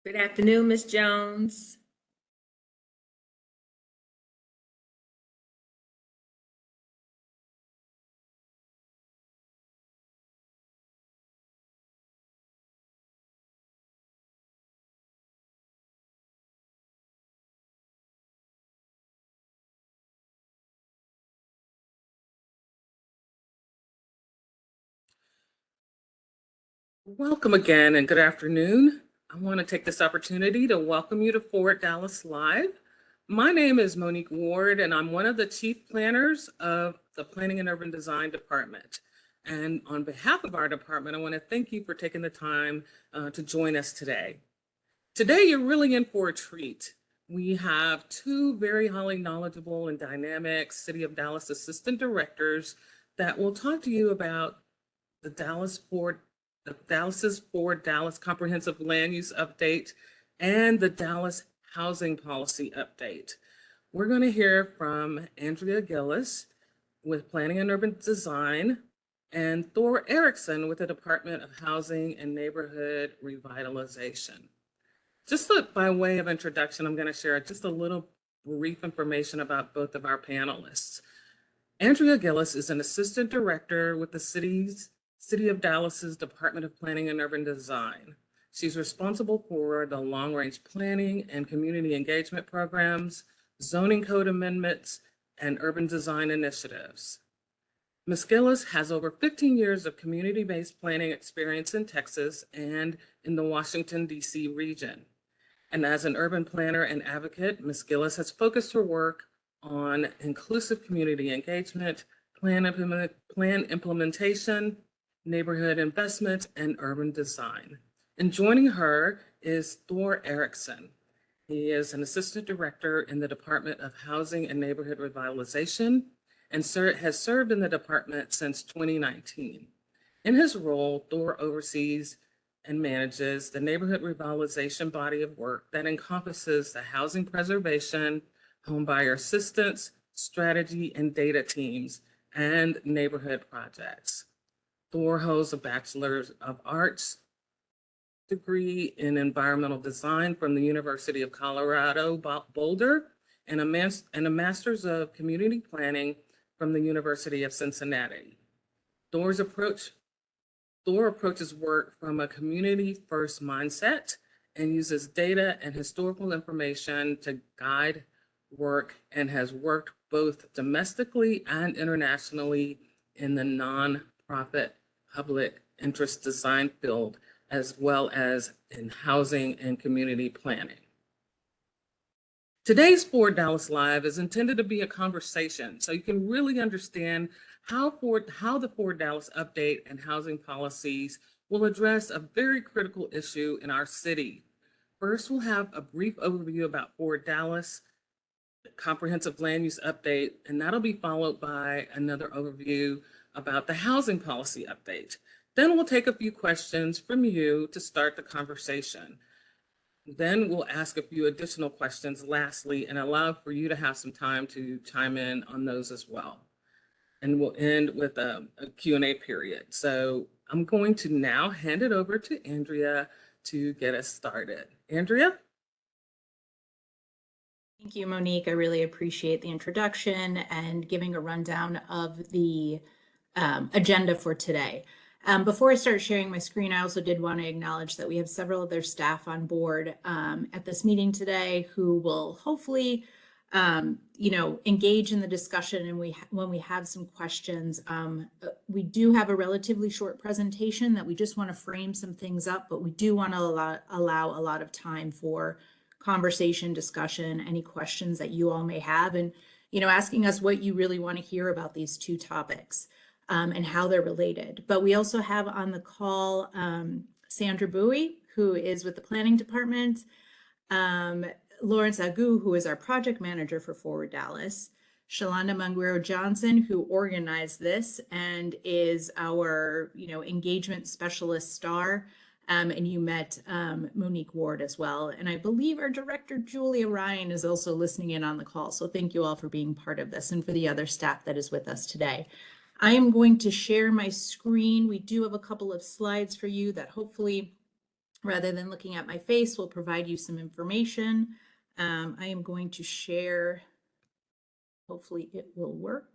Good afternoon, Ms. Jones. Welcome again and good afternoon. I want to take this opportunity to welcome you to Forward Dallas Live. My name is Monique Ward and I'm one of the chief planners of the Planning and Urban Design Department. And on behalf of our department, I want to thank you for taking the time to join us today. Today, you're really in for a treat. We have two very highly knowledgeable and dynamic City of Dallas Assistant Directors that will talk to you about the Dallas's ForwardDallas Comprehensive Land Use Update and the Dallas Housing Policy Update. We're going to hear from Andrea Gillis with Planning and Urban Design and Thor Erickson with the Department of Housing and Neighborhood Revitalization. Just by way of introduction, I'm going to share just a little brief information about both of our panelists. Andrea Gillis is an assistant director with the City of Dallas's Department of Planning and Urban Design. She's responsible for the long-range planning and community engagement programs, zoning code amendments, and urban design initiatives. Ms. Gillis has over 15 years of community-based planning experience in Texas and in the Washington, D.C. region. And as an urban planner and advocate, Ms. Gillis has focused her work on inclusive community engagement, plan implementation, neighborhood investment, and urban design. And joining her is Thor Erickson. He is an assistant director in the Department of Housing and Neighborhood Revitalization and has served in the department since 2019. In his role, Thor oversees and manages the neighborhood revitalization body of work that encompasses the housing preservation, homebuyer assistance, strategy and data teams, and neighborhood projects. Thor holds a Bachelor of Arts degree in environmental design from the University of Colorado Boulder and a Master's of Community Planning from the University of Cincinnati. Thor approaches work from a community-first mindset and uses data and historical information to guide work and has worked both domestically and internationally in the nonprofit public interest design field, as well as in housing and community planning. Today's Forward Dallas Live is intended to be a conversation so you can really understand how the Forward Dallas update and housing policies will address a very critical issue in our city. First, we'll have a brief overview about Forward Dallas, the comprehensive land use update, and that'll be followed by another overview about the housing policy update. Then we'll take a few questions from you to start the conversation. Then we'll ask a few additional questions lastly and allow for you to have some time to chime in on those as well. And we'll end with a Q&A period. So I'm going to now hand it over to Andrea to get us started. Andrea? Thank you, Monique. I really appreciate the introduction and giving a rundown of the agenda for today. Before I start sharing my screen, I also did want to acknowledge that we have several of their staff on board at this meeting today who will hopefully, engage in the discussion. And when we have some questions, we do have a relatively short presentation that we just want to frame some things up, but we do want to allow a lot of time for conversation, discussion, any questions that you all may have, and asking us what you really want to hear about these two topics. And how they're related. But we also have on the call Sandra Bowie, who is with the planning department, Lawrence Agu, who is our project manager for Forward Dallas, Shalonda Manguero Johnson, who organized this and is our engagement specialist star. And you met Monique Ward as well. And I believe our director, Julia Ryan, is also listening in on the call. So thank you all for being part of this and for the other staff that is with us today. I am going to share my screen. We do have a couple of slides for you that hopefully rather than looking at my face, will provide you some information. I am going to share, hopefully it will work.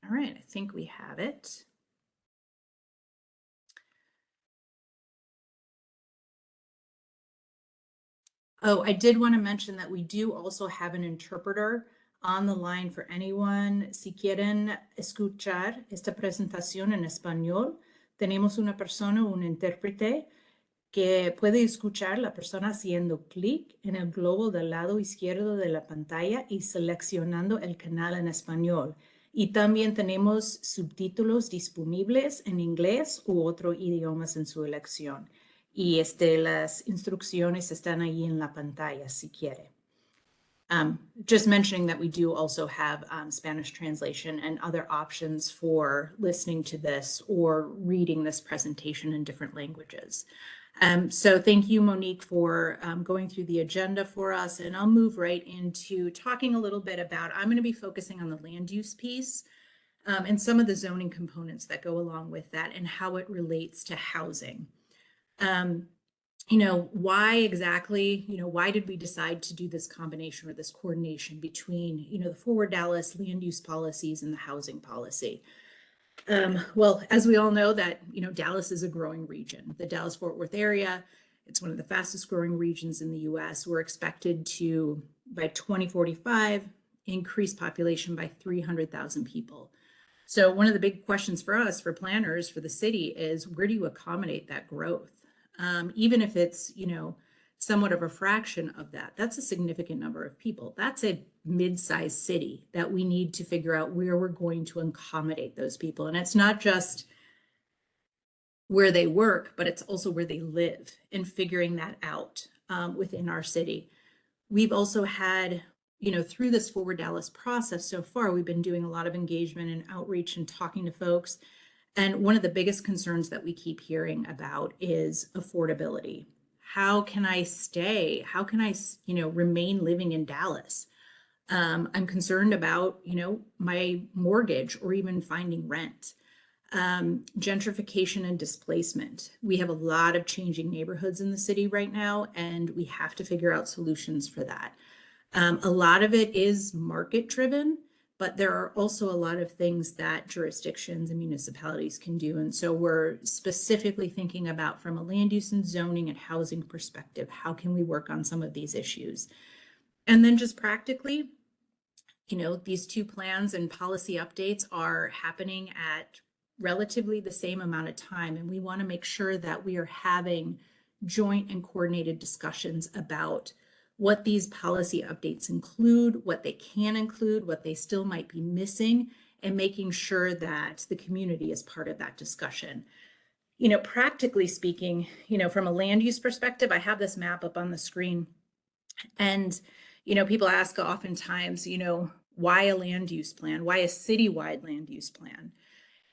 All right, I think we have it. Oh, I did want to mention that we do also have an interpreter on the line for anyone. Si quieren escuchar esta presentación en español, tenemos una persona, un intérprete, que puede escuchar la persona haciendo clic en el globo del lado izquierdo de la pantalla y seleccionando el canal en español. Y también tenemos subtítulos disponibles en inglés u otros idiomas en su elección. Y las instrucciones están ahí en la pantalla si quiere. Just mentioning that we do also have Spanish translation and other options for listening to this or reading this presentation in different languages. So thank you, Monique, for going through the agenda for us. And I'll move right into talking a little bit about, I'm going to be focusing on the land use piece and some of the zoning components that go along with that and how it relates to housing. Why exactly, why did we decide to do this combination or this coordination between, the ForwardDallas land use policies and the housing policy? Well, as we all know that, Dallas is a growing region. The Dallas-Fort Worth area, it's one of the fastest growing regions in the US. We're expected to, by 2045, increase population by 300,000 people. So one of the big questions for us, for planners, for the city is, where do you accommodate that growth? Even if it's, somewhat of a fraction of that, that's a significant number of people. That's a mid-sized city that we need to figure out where we're going to accommodate those people. And it's not just where they work, but it's also where they live and figuring that out within our city. We've also had, through this Forward Dallas process so far, we've been doing a lot of engagement and outreach and talking to folks. And one of the biggest concerns that we keep hearing about is affordability. How can I stay? How can I, remain living in Dallas? I'm concerned about, my mortgage or even finding rent. Gentrification and displacement. We have a lot of changing neighborhoods in the city right now, and we have to figure out solutions for that. A lot of it is market driven, but there are also a lot of things that jurisdictions and municipalities can do. And so we're specifically thinking about, from a land use and zoning and housing perspective, how can we work on some of these issues? And then just practically, these two plans and policy updates are happening at relatively the same amount of time. And we want to make sure that we are having joint and coordinated discussions about what these policy updates include, what they can include, what they still might be missing, and making sure that the community is part of that discussion. Practically speaking, from a land use perspective, I have this map up on the screen. And, people ask oftentimes, why a land use plan? Why a citywide land use plan?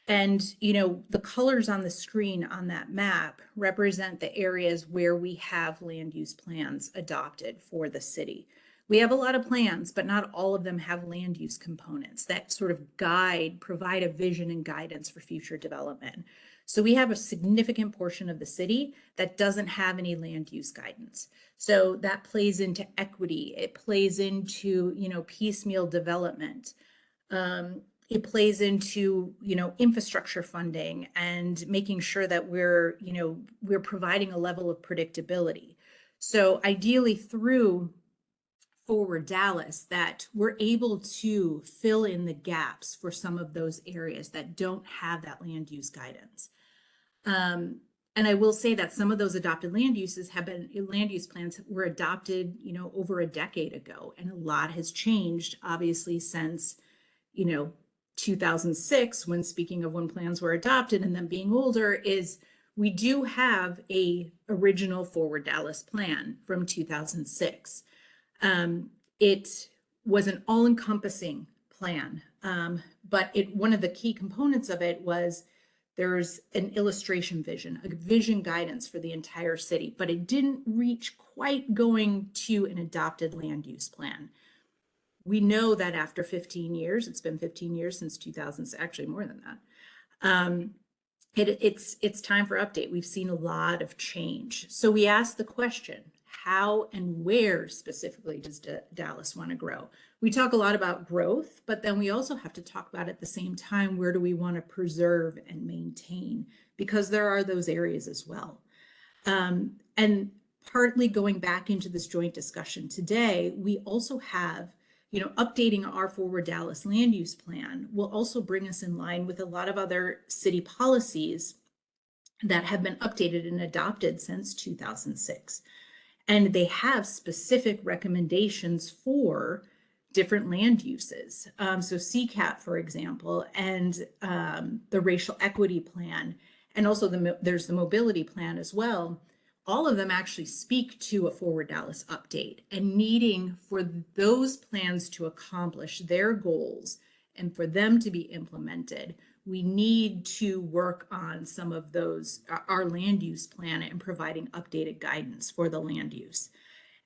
And, the colors on the screen on that map represent the areas where we have land use plans adopted for the city. We have a lot of plans, but not all of them have land use components that sort of provide a vision and guidance for future development. So we have a significant portion of the city that doesn't have any land use guidance. So that plays into equity. It plays into, piecemeal development. It plays into, infrastructure funding and making sure that we're providing a level of predictability. So ideally through Forward Dallas, that we're able to fill in the gaps for some of those areas that don't have that land use guidance. And I will say that some of those adopted land use plans were adopted, over a decade ago, and a lot has changed, obviously, since, 2006, when speaking of when plans were adopted and them being older, is we do have a original Forward Dallas plan from 2006. It was an all-encompassing plan, but one of the key components of it was there's an illustration vision, a vision guidance for the entire city, but it didn't reach quite going to an adopted land use plan. we know that after 15 years, it's been 15 years since 2000, actually more than that, it's time for update. We've seen a lot of change. So we asked the question, how and where specifically does Dallas want to grow? We talk a lot about growth, but then we also have to talk about at the same time, where do we want to preserve and maintain? Because there are those areas as well. And partly going back into this joint discussion today, we also have, updating our Forward Dallas land use plan will also bring us in line with a lot of other city policies that have been updated and adopted since 2006. And they have specific recommendations for different land uses. So CCAP, for example, and the racial equity plan, and also there's the mobility plan as well. All of them actually speak to a Forward Dallas update and needing for those plans to accomplish their goals and for them to be implemented. We need to work on some of those, our land use plan, and providing updated guidance for the land use.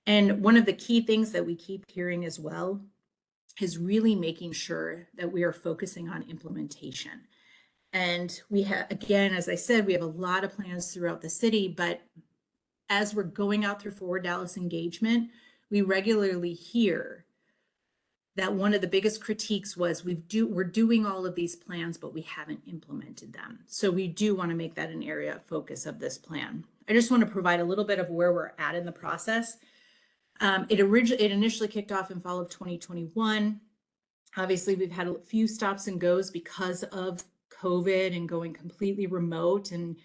And one of the key things that we keep hearing as well is really making sure that we are focusing on implementation. And we have, again, as I said, we have a lot of plans throughout the city, but as we're going out through Forward Dallas engagement, we regularly hear that one of the biggest critiques was we're doing all of these plans, but we haven't implemented them. So we do want to make that an area of focus of this plan. I just want to provide a little bit of where we're at in the process. It initially kicked off in fall of 2021. Obviously, we've had a few stops and goes because of COVID and going completely remote, and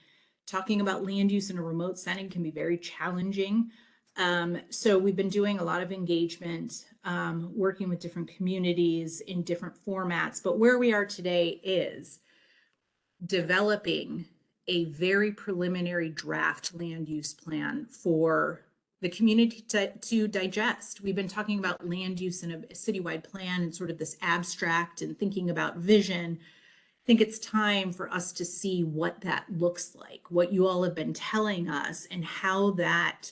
talking about land use in a remote setting can be very challenging. So we've been doing a lot of engagement, working with different communities in different formats. But where we are today is developing a very preliminary draft land use plan for the community to digest. We've been talking about land use in a citywide plan and sort of this abstract and thinking about vision. I think it's time for us to see what that looks like, what you all have been telling us, and how that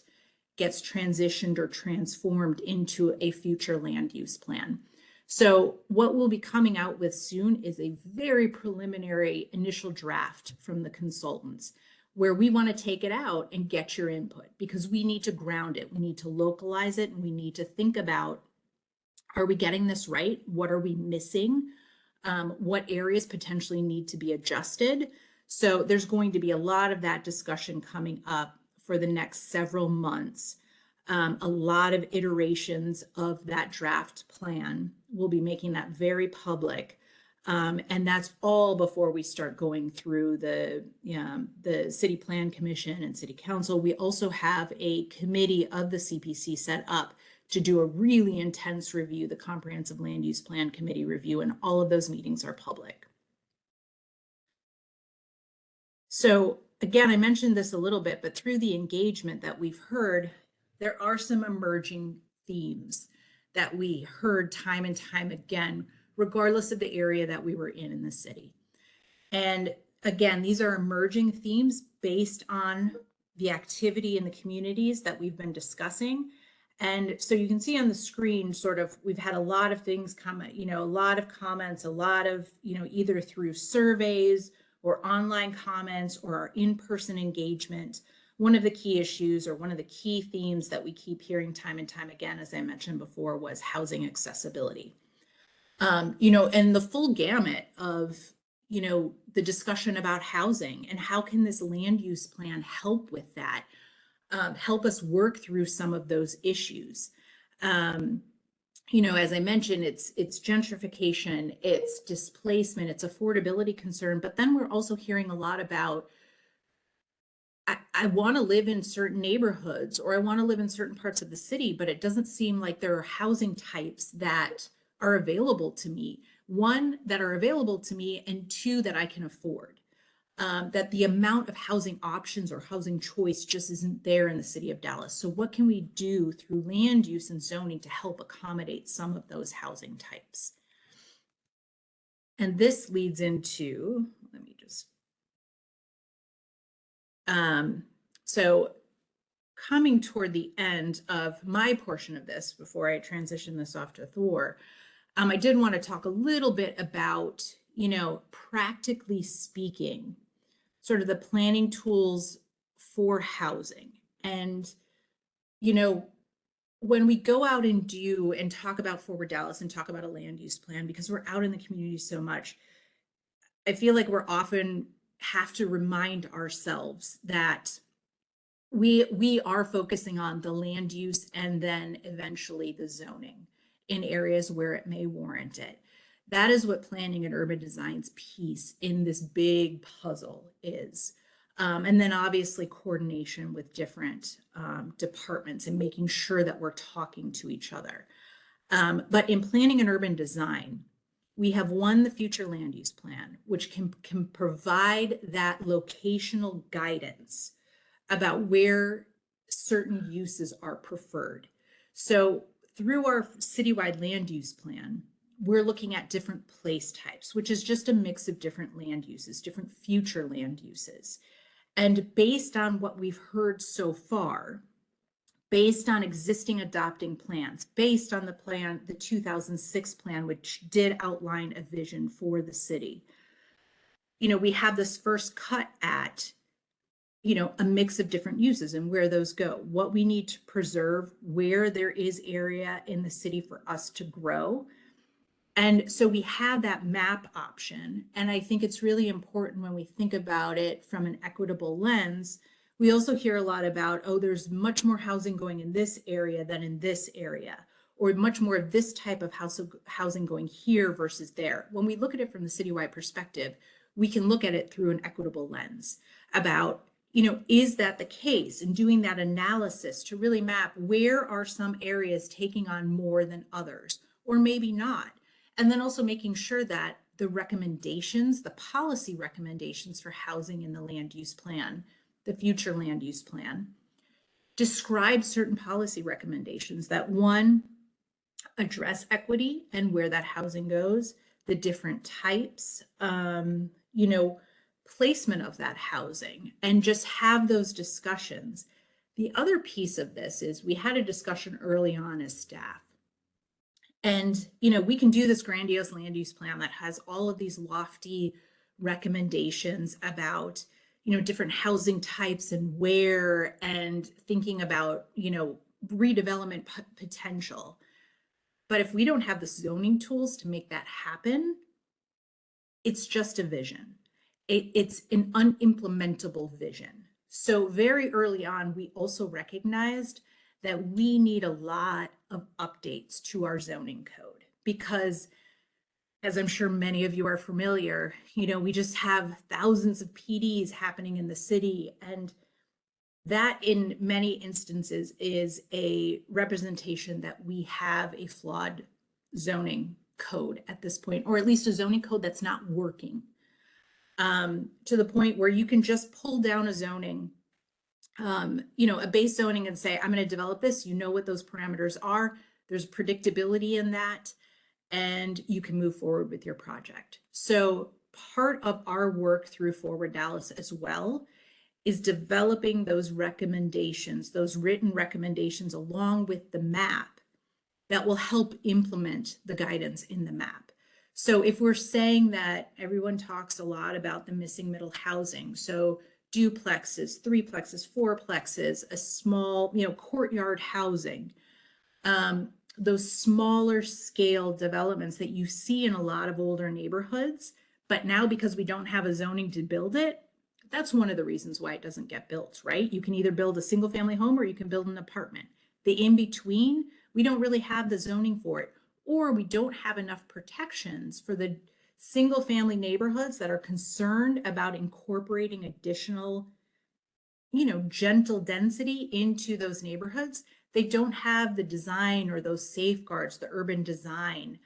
gets transitioned or transformed into a future land use plan. So what we'll be coming out with soon is a very preliminary initial draft from the consultants, where we want to take it out and get your input, because we need to ground it, we need to localize it, and we need to think about, are we getting this right? What are we missing? What areas potentially need to be adjusted? So there's going to be a lot of that discussion coming up for the next several months. A lot of iterations of that draft plan. We'll be making that very public. And that's all before we start going through the City Plan Commission and City Council. We also have a committee of the CPC set up to do a really intense review, the Comprehensive Land Use Plan Committee review, and all of those meetings are public. So again, I mentioned this a little bit, but through the engagement that we've heard, there are some emerging themes that we heard time and time again, regardless of the area that we were in the city. And again, these are emerging themes based on the activity in the communities that we've been discussing. And so you can see on the screen, sort of, we've had a lot of things come, a lot of comments, a lot of, either through surveys or online comments or our in-person engagement. One of the key issues, or one of the key themes that we keep hearing time and time again, as I mentioned before, was housing accessibility. And the full gamut of, the discussion about housing and how can this land use plan help with that, help us work through some of those issues. As I mentioned, it's gentrification, it's displacement, it's affordability concern, but then we're also hearing a lot about, I want to live in certain neighborhoods, or I want to live in certain parts of the city, but it doesn't seem like there are housing types that are available to me. One, that are available to me, and two, that I can afford. That the amount of housing options or housing choice just isn't there in the city of Dallas. So what can we do through land use and zoning to help accommodate some of those housing types? And this leads into, let me just, so coming toward the end of my portion of this before I transition this off to Thor, I did want to talk a little bit about, practically speaking, sort of the planning tools for housing. And, when we go out and do and talk about Forward Dallas and talk about a land use plan, because we're out in the community so much, I feel like we're often have to remind ourselves that we are focusing on the land use and then eventually the zoning in areas where it may warrant it. That is what planning and urban design's piece in this big puzzle is. And then obviously coordination with different departments and making sure that we're talking to each other. But in planning and urban design, we have the future land use plan, which can provide that locational guidance about where certain uses are preferred. So through our citywide land use plan, we're looking at different place types, which is just a mix of different land uses, different future land uses. And based on what we've heard so far, based on existing adopting plans, based on the 2006 plan, which did outline a vision for the city, we have this first cut at a mix of different uses and where those go, what we need to preserve, where there is area in the city for us to grow. And so we have that map option. And I think it's really important when we think about it from an equitable lens. We also hear a lot about, there's much more housing going in this area than in this area, or much more of this type of housing going here versus there. When we look at it from the citywide perspective, we can look at it through an equitable lens about, is that the case? And doing that analysis to really map where are some areas taking on more than others, or maybe not. And then also making sure that the recommendations, the policy recommendations for housing in the land use plan, the future land use plan, describe certain policy recommendations that one, address equity and where that housing goes, the different types, placement of that housing, and just have those discussions. The other piece of this is we had a discussion early on as staff. And, we can do this grandiose land use plan that has all of these lofty recommendations about, different housing types and where, and thinking about, redevelopment potential. But if we don't have the zoning tools to make that happen, it's just a vision. It's an unimplementable vision. So very early on, we also recognized that we need a lot of updates to our zoning code because, as I'm sure many of you are familiar, we just have thousands of PDs happening in the city. And that in many instances is a representation that we have a flawed zoning code at this point, or at least a zoning code that's not working. To the point where you can just pull down a zoning, a base zoning and say, I'm going to develop this, what those parameters are. There's predictability in that, and you can move forward with your project. So part of our work through Forward Dallas as well is developing those recommendations, those written recommendations along with the map that will help implement the guidance in the map. So if we're saying that everyone talks a lot about the missing middle housing, so duplexes, threeplexes, fourplexes, a small, courtyard housing, those smaller scale developments that you see in a lot of older neighborhoods, but now because we don't have a zoning to build it, that's one of the reasons why it doesn't get built, right? You can either build a single family home or you can build an apartment. The in between, we don't really have the zoning for it, or we don't have enough protections for the single family neighborhoods that are concerned about incorporating additional, gentle density into those neighborhoods. They don't have the design or those safeguards, the urban design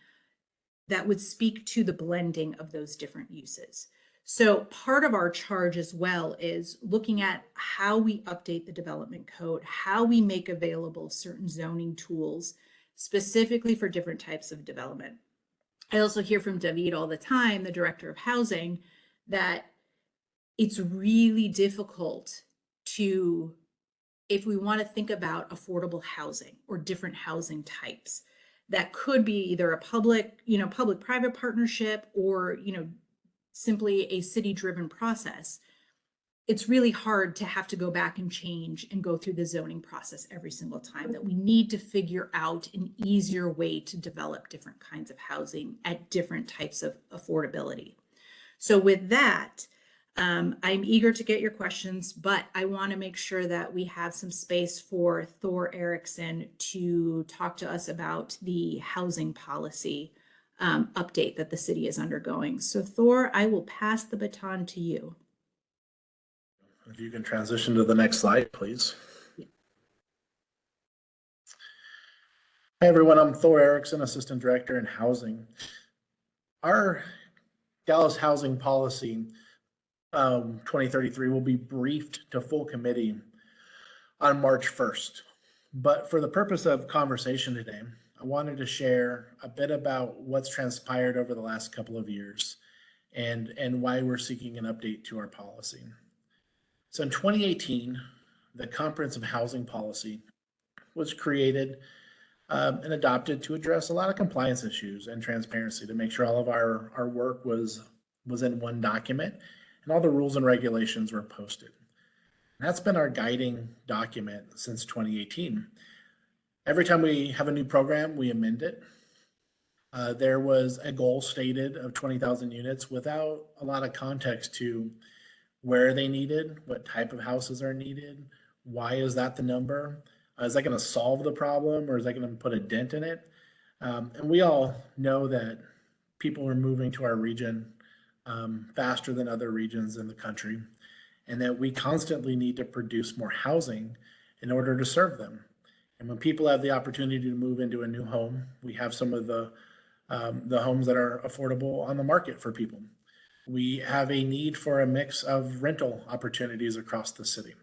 that would speak to the blending of those different uses. So part of our charge as well is looking at how we update the development code, how we make available certain zoning tools specifically for different types of development. I also hear from David all the time, the director of housing, that it's really difficult to if we want to think about affordable housing or different housing types, that could be either a public-private partnership or, simply a city-driven process. It's really hard to have to go back and change and go through the zoning process every single time, that we need to figure out an easier way to develop different kinds of housing at different types of affordability. So with that, I'm eager to get your questions, but I want to make sure that we have some space for Thor Erickson to talk to us about the housing policy update that the city is undergoing. So Thor, I will pass the baton to you. If you can transition to the next slide, please. Yeah. Hi, everyone. I'm Thor Erickson, Assistant Director in Housing. Our Dallas Housing Policy 2033 will be briefed to full committee on March 1st. But for the purpose of conversation today, I wanted to share a bit about what's transpired over the last couple of years and why we're seeking an update to our policy. So in 2018, the Comprehensive Housing Policy was created and adopted to address a lot of compliance issues and transparency, to make sure all of our work was in one document and all the rules and regulations were posted. And that's been our guiding document since 2018. Every time we have a new program, we amend it. There was a goal stated of 20,000 units without a lot of context to where they needed, what type of houses are needed, why is that the number? Is that going to solve the problem, or is that going to put a dent in it? And we all know that people are moving to our region faster than other regions in the country, and that we constantly need to produce more housing in order to serve them. And when people have the opportunity to move into a new home, we have some of the homes that are affordable on the market for people. We have a need for a mix of rental opportunities across the city.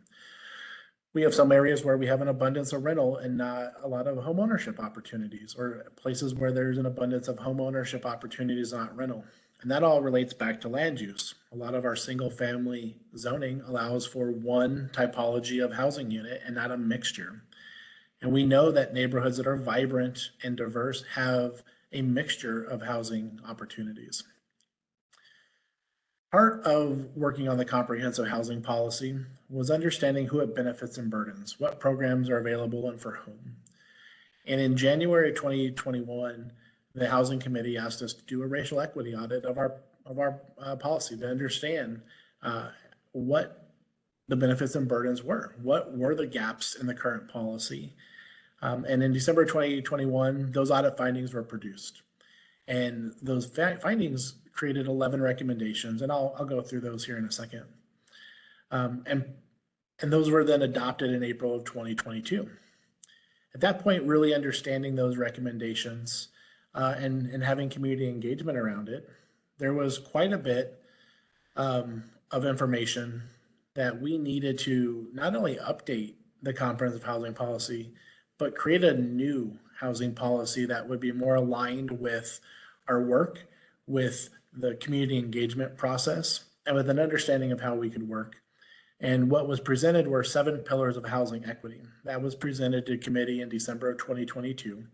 We have some areas where we have an abundance of rental and not a lot of home ownership opportunities, or places where there's an abundance of home ownership opportunities, not rental. And that all relates back to land use. A lot of our single family zoning allows for one typology of housing unit and not a mixture. And we know that neighborhoods that are vibrant and diverse have a mixture of housing opportunities. Part of working on the comprehensive housing policy was understanding who it benefits and burdens, what programs are available and for whom. And in January 2021, the Housing Committee asked us to do a racial equity audit of our policy to understand what the benefits and burdens were. What were the gaps in the current policy? And in December 2021, those audit findings were produced. And those findings created 11 recommendations, and I'll go through those here in a second. And those were then adopted in April of 2022. At that point, really understanding those recommendations and having community engagement around it, there was quite a bit of information that we needed to not only update the comprehensive housing policy, but create a new housing policy that would be more aligned with our work, with the community engagement process, and with an understanding of how we could work. And what was presented were 7 pillars of housing equity. That was presented to committee in December of 2022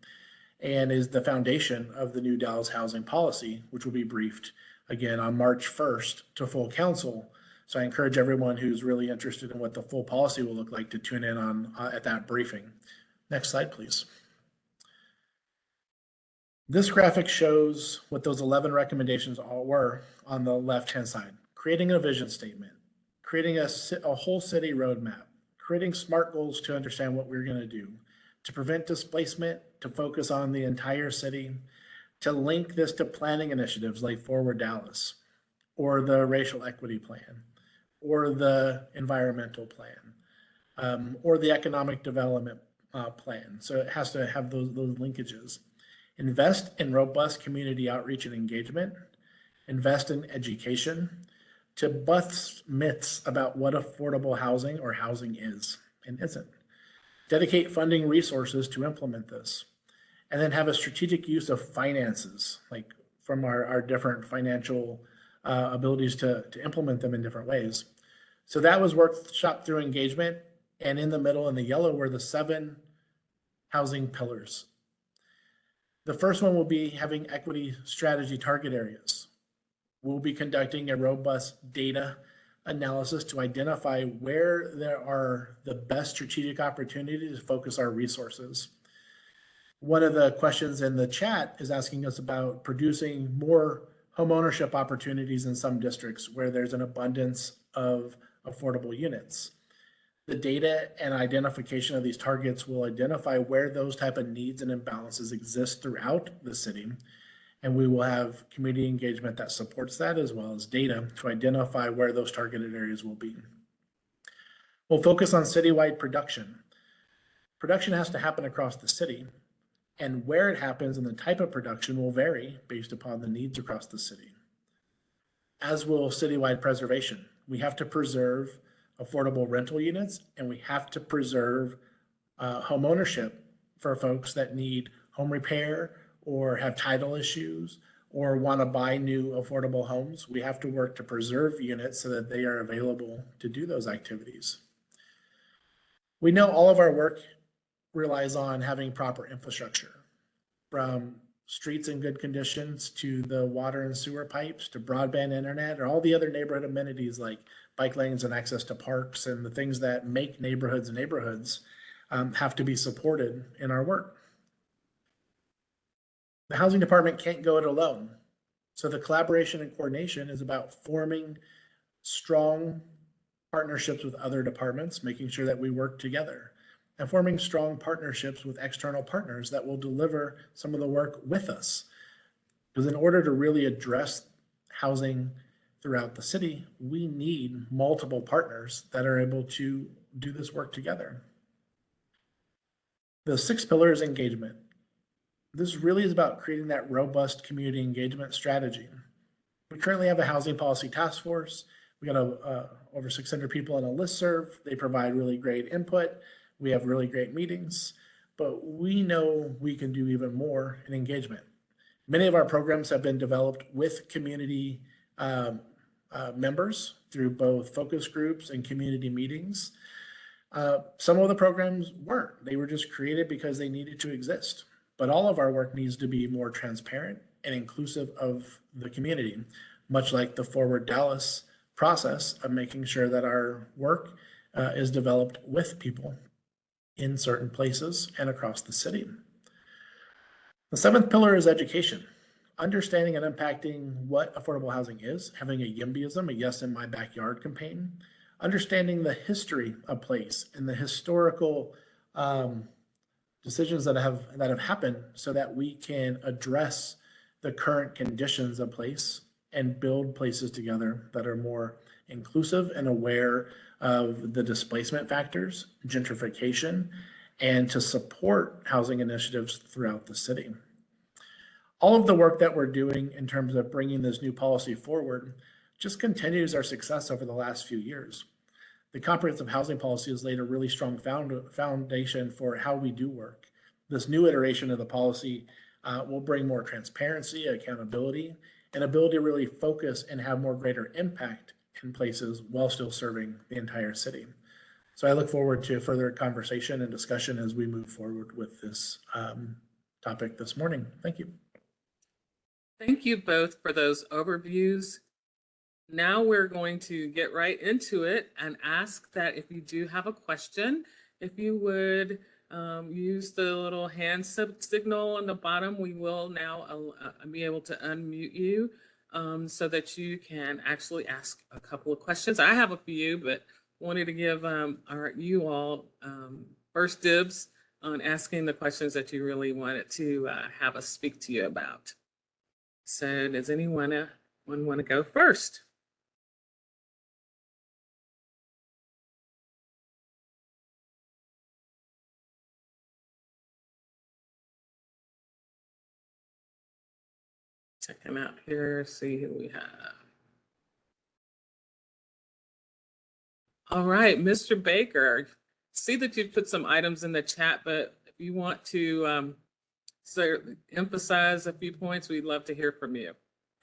and is the foundation of the new Dallas housing policy, which will be briefed again on March 1st to full council. So I encourage everyone who's really interested in what the full policy will look like to tune in on at that briefing. Next slide, please. This graphic shows what those 11 recommendations all were on the left-hand side. Creating a vision statement, creating a whole city roadmap, creating SMART goals to understand what we're going to do, to prevent displacement, to focus on the entire city, to link this to planning initiatives like ForwardDallas, or the racial equity plan, or the environmental plan, or the economic development plan. So it has to have those linkages. Invest in robust community outreach and engagement. Invest in education to bust myths about what affordable housing or housing is and isn't. Dedicate funding resources to implement this. And then have a strategic use of finances, like from our different financial abilities to implement them in different ways. So that was workshopped through engagement And in the middle in the yellow were the 7 housing pillars. The first one will be having equity strategy target areas. We'll be conducting a robust data analysis to identify where there are the best strategic opportunities to focus our resources. One of the questions in the chat is asking us about producing more homeownership opportunities in some districts where there's an abundance of affordable units. The data and identification of these targets will identify where those type of needs and imbalances exist throughout the city. And we will have community engagement that supports that, as well as data to identify where those targeted areas will be. We'll focus on citywide production. Production has to happen across the city, and where it happens and the type of production will vary based upon the needs across the city. As will citywide preservation. We have to preserve affordable rental units, and we have to preserve home ownership for folks that need home repair or have title issues or want to buy new affordable homes. We have to work to preserve units so that they are available to do those activities. We know all of our work relies on having proper infrastructure, from streets in good conditions to the water and sewer pipes to broadband internet or all the other neighborhood amenities like bike lanes and access to parks and the things that make neighborhoods have to be supported in our work. The housing department can't go it alone. So the collaboration and coordination is about forming strong partnerships with other departments, making sure that we work together, and forming strong partnerships with external partners that will deliver some of the work with us. Because in order to really address housing throughout the city, we need multiple partners that are able to do this work together. The 6th pillar is engagement. This really is about creating that robust community engagement strategy. We currently have a housing policy task force. We got over 600 people on a listserv. They provide really great input. We have really great meetings, but we know we can do even more in engagement. Many of our programs have been developed with community members through both focus groups and community meetings. Some of the programs weren't. They were just created because they needed to exist. But all of our work needs to be more transparent and inclusive of the community, much like the ForwardDallas process of making sure that our work is developed with people in certain places and across the city. The 7th pillar is education. Understanding and impacting what affordable housing is, having a YIMBYism, a yes in my backyard campaign, understanding the history of place and the historical decisions that have happened so that we can address the current conditions of place and build places together that are more inclusive and aware of the displacement factors, gentrification, and to support housing initiatives throughout the city. All of the work that we're doing in terms of bringing this new policy forward just continues our success over the last few years. The comprehensive housing policy has laid a really strong foundation for how we do work. This new iteration of the policy will bring more transparency, accountability, and ability to really focus and have more greater impact in places while still serving the entire city. So I look forward to further conversation and discussion as we move forward with this topic this morning. Thank you. Thank you both for those overviews. Now we're going to get right into it and ask that if you do have a question, if you would use the little hand signal on the bottom, we will now be able to unmute you so that you can actually ask a couple of questions. I have a few, but wanted to give you all first dibs on asking the questions that you really wanted to have us speak to you about. So does anyone want to go first? Check them out here, see who we have. All right, Mr. Baker, see that you put some items in the chat, but if you want to emphasize a few points, we'd love to hear from you.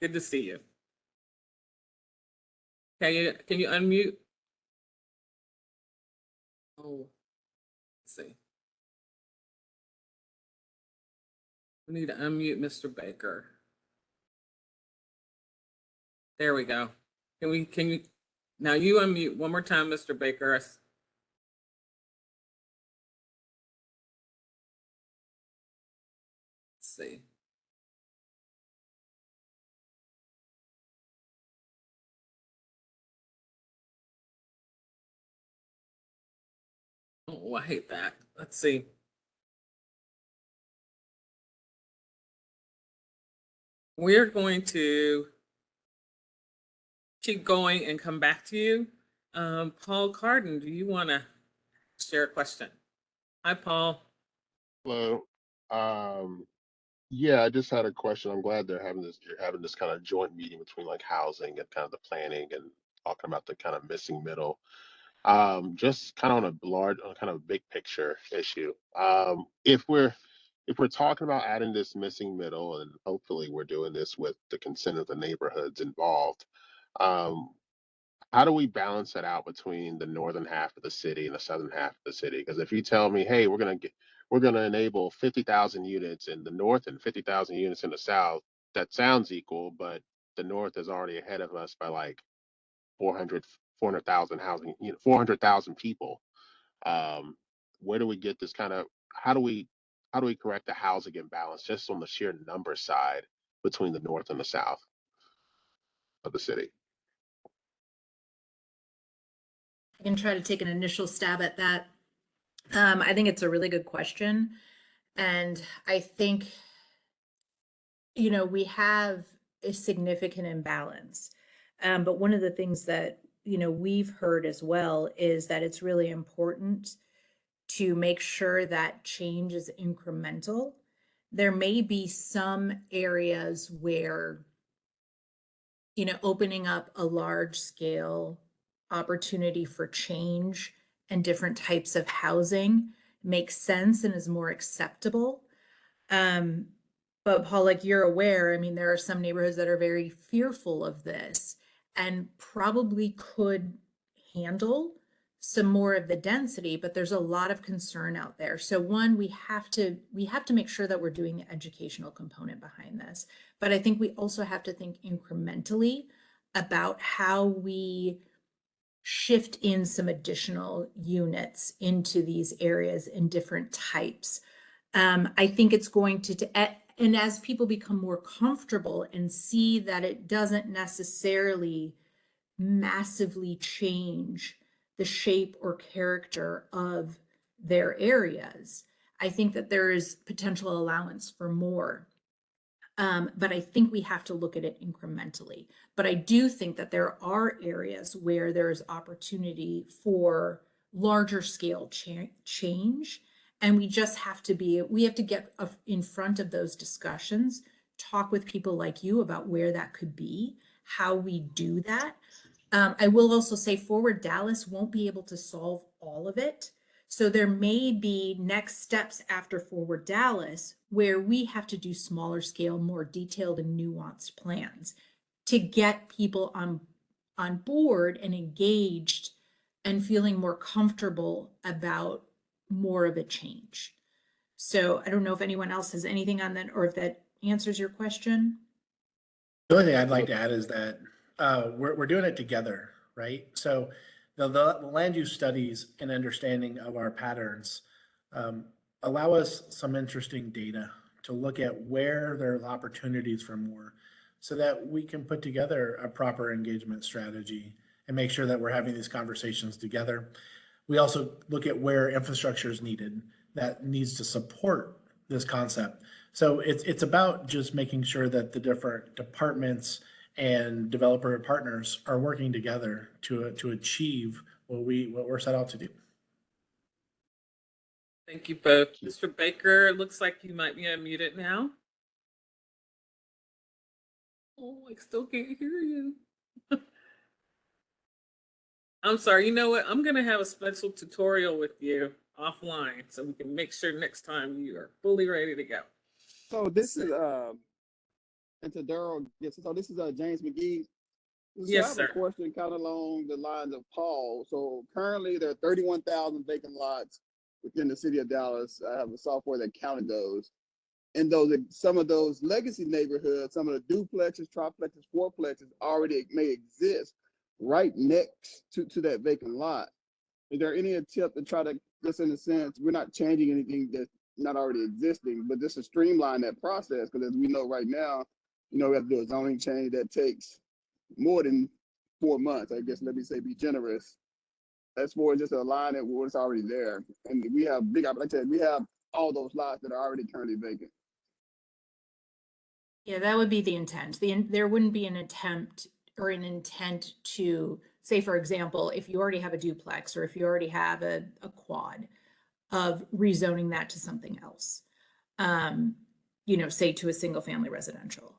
Good to see you. Can you unmute? Oh, let's see. We need to unmute Mr. Baker. There we go. Can you, now you unmute one more time, Mr. Baker. Let's see. Oh, I hate that. Let's see. We're going to keep going and come back to you. Paul Carden, do you want to share a question? Hi, Paul. Hello. Yeah, I just had a question. I'm glad you're having this kind of joint meeting between like housing and kind of the planning and talking about the kind of missing middle. Just kind of on a large, on kind of big picture issue. If we're talking about adding this missing middle, and hopefully we're doing this with the consent of the neighborhoods involved, um, how do we balance that out between the northern half of the city and the southern half of the city? Because if you tell me, hey, we're gonna enable 50,000 units in the north and 50,000 units in the south, that sounds equal, but the north is already ahead of us by like 400,000 housing, 400,000 people. Where do we get this kind of, how do we correct the housing imbalance just on the sheer number side between the north and the south of the city? I can try to take an initial stab at that. I think it's a really good question. And I think, we have a significant imbalance. But one of the things that, we've heard as well is that it's really important to make sure that change is incremental. There may be some areas where, opening up a large scale opportunity for change and different types of housing makes sense and is more acceptable. Um, but Paul, like you're aware, I mean, there are some neighborhoods that are very fearful of this and probably could handle some more of the density, but there's a lot of concern out there. So one, we have to make sure that we're doing the educational component behind this. But I think we also have to think incrementally about how we shift in some additional units into these areas in different types. I think it's going and as people become more comfortable and see that it doesn't necessarily massively change the shape or character of their areas, I think that there is potential allowance for more. But I think we have to look at it incrementally. But I do think that there are areas where there is opportunity for larger scale change. And we just have to get in front of those discussions, talk with people like you about where that could be, how we do that. I will also say ForwardDallas won't be able to solve all of it. So there may be next steps after ForwardDallas where we have to do smaller scale, more detailed and nuanced plans to get people on board and engaged and feeling more comfortable about more of a change. So I don't know if anyone else has anything on that or if that answers your question. The only thing I'd like to add is that we're doing it together, right? So the land use studies and understanding of our patterns allow us some interesting data to look at where there's opportunities for more so that we can put together a proper engagement strategy and make sure that we're having these conversations together. We also look at where infrastructure is needed that needs to support this concept. So it's about just making sure that the different departments and developer partners are working together to achieve what we're set out to do. Thank you both. Mr. Baker, it looks like you might be unmuted now. Oh, I still can't hear you. I'm sorry. You know what? I'm going to have a special tutorial with you offline so we can make sure next time you are fully ready to go. So this is and to Daryl, yes, so this is James McGee. So I Yes, have sir. a question kind of along the lines of Paul. So currently there are 31,000 vacant lots within the city of Dallas. I have a software that counted those. And those, some of those legacy neighborhoods, some of the duplexes, triplexes, fourplexes already may exist right next to that vacant lot. Is there any attempt to try to, just in a sense, we're not changing anything that's not already existing, but just to streamline that process? Because as we know right now, we have to do a zoning change that takes more than 4 months. I guess, let me say, be generous. That's more just to align it with what's already there. And we have big, like I said, we have all those lots that are already currently vacant. Yeah, that would be the intent. There wouldn't be an attempt or an intent to say, for example, if you already have a duplex or if you already have a quad, of rezoning that to something else, say to a single family residential.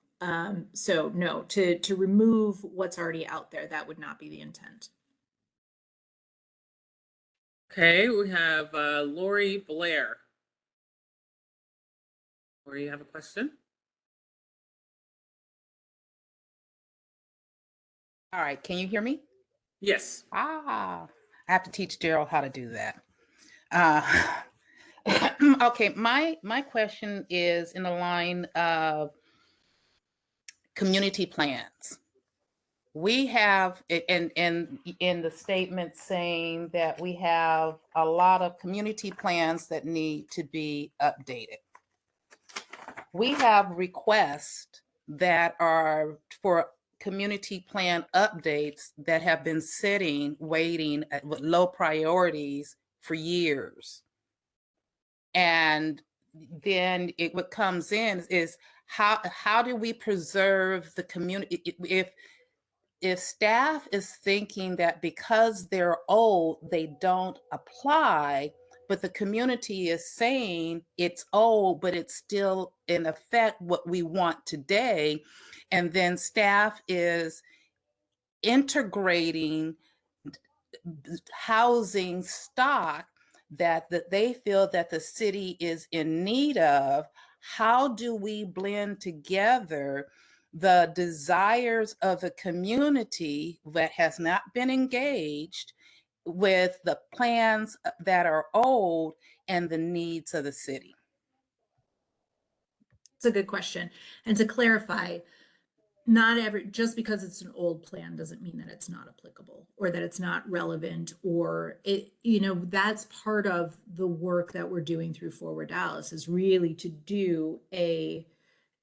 So no, to remove what's already out there, that would not be the intent. Okay, we have Lori Blair. Lori, you have a question? All right, can you hear me? Yes. I have to teach Daryl how to do that. Okay, my question is in the line of community plans. We have in the statement saying that we have a lot of community plans that need to be updated. We have requests that are for community plan updates that have been sitting, waiting with low priorities for years. And then what comes in is how do we preserve the community? If staff is thinking that because they're old, they don't apply, but the community is saying it's old, but it's still in effect what we want today, and then staff is integrating housing stock that they feel that the city is in need of, how do we blend together the desires of a community that has not been engaged with the plans that are old and the needs of the city? It's a good question. And to clarify, just because it's an old plan doesn't mean that it's not applicable or that it's not relevant, or that's part of the work that we're doing through Forward Dallas, is really to do an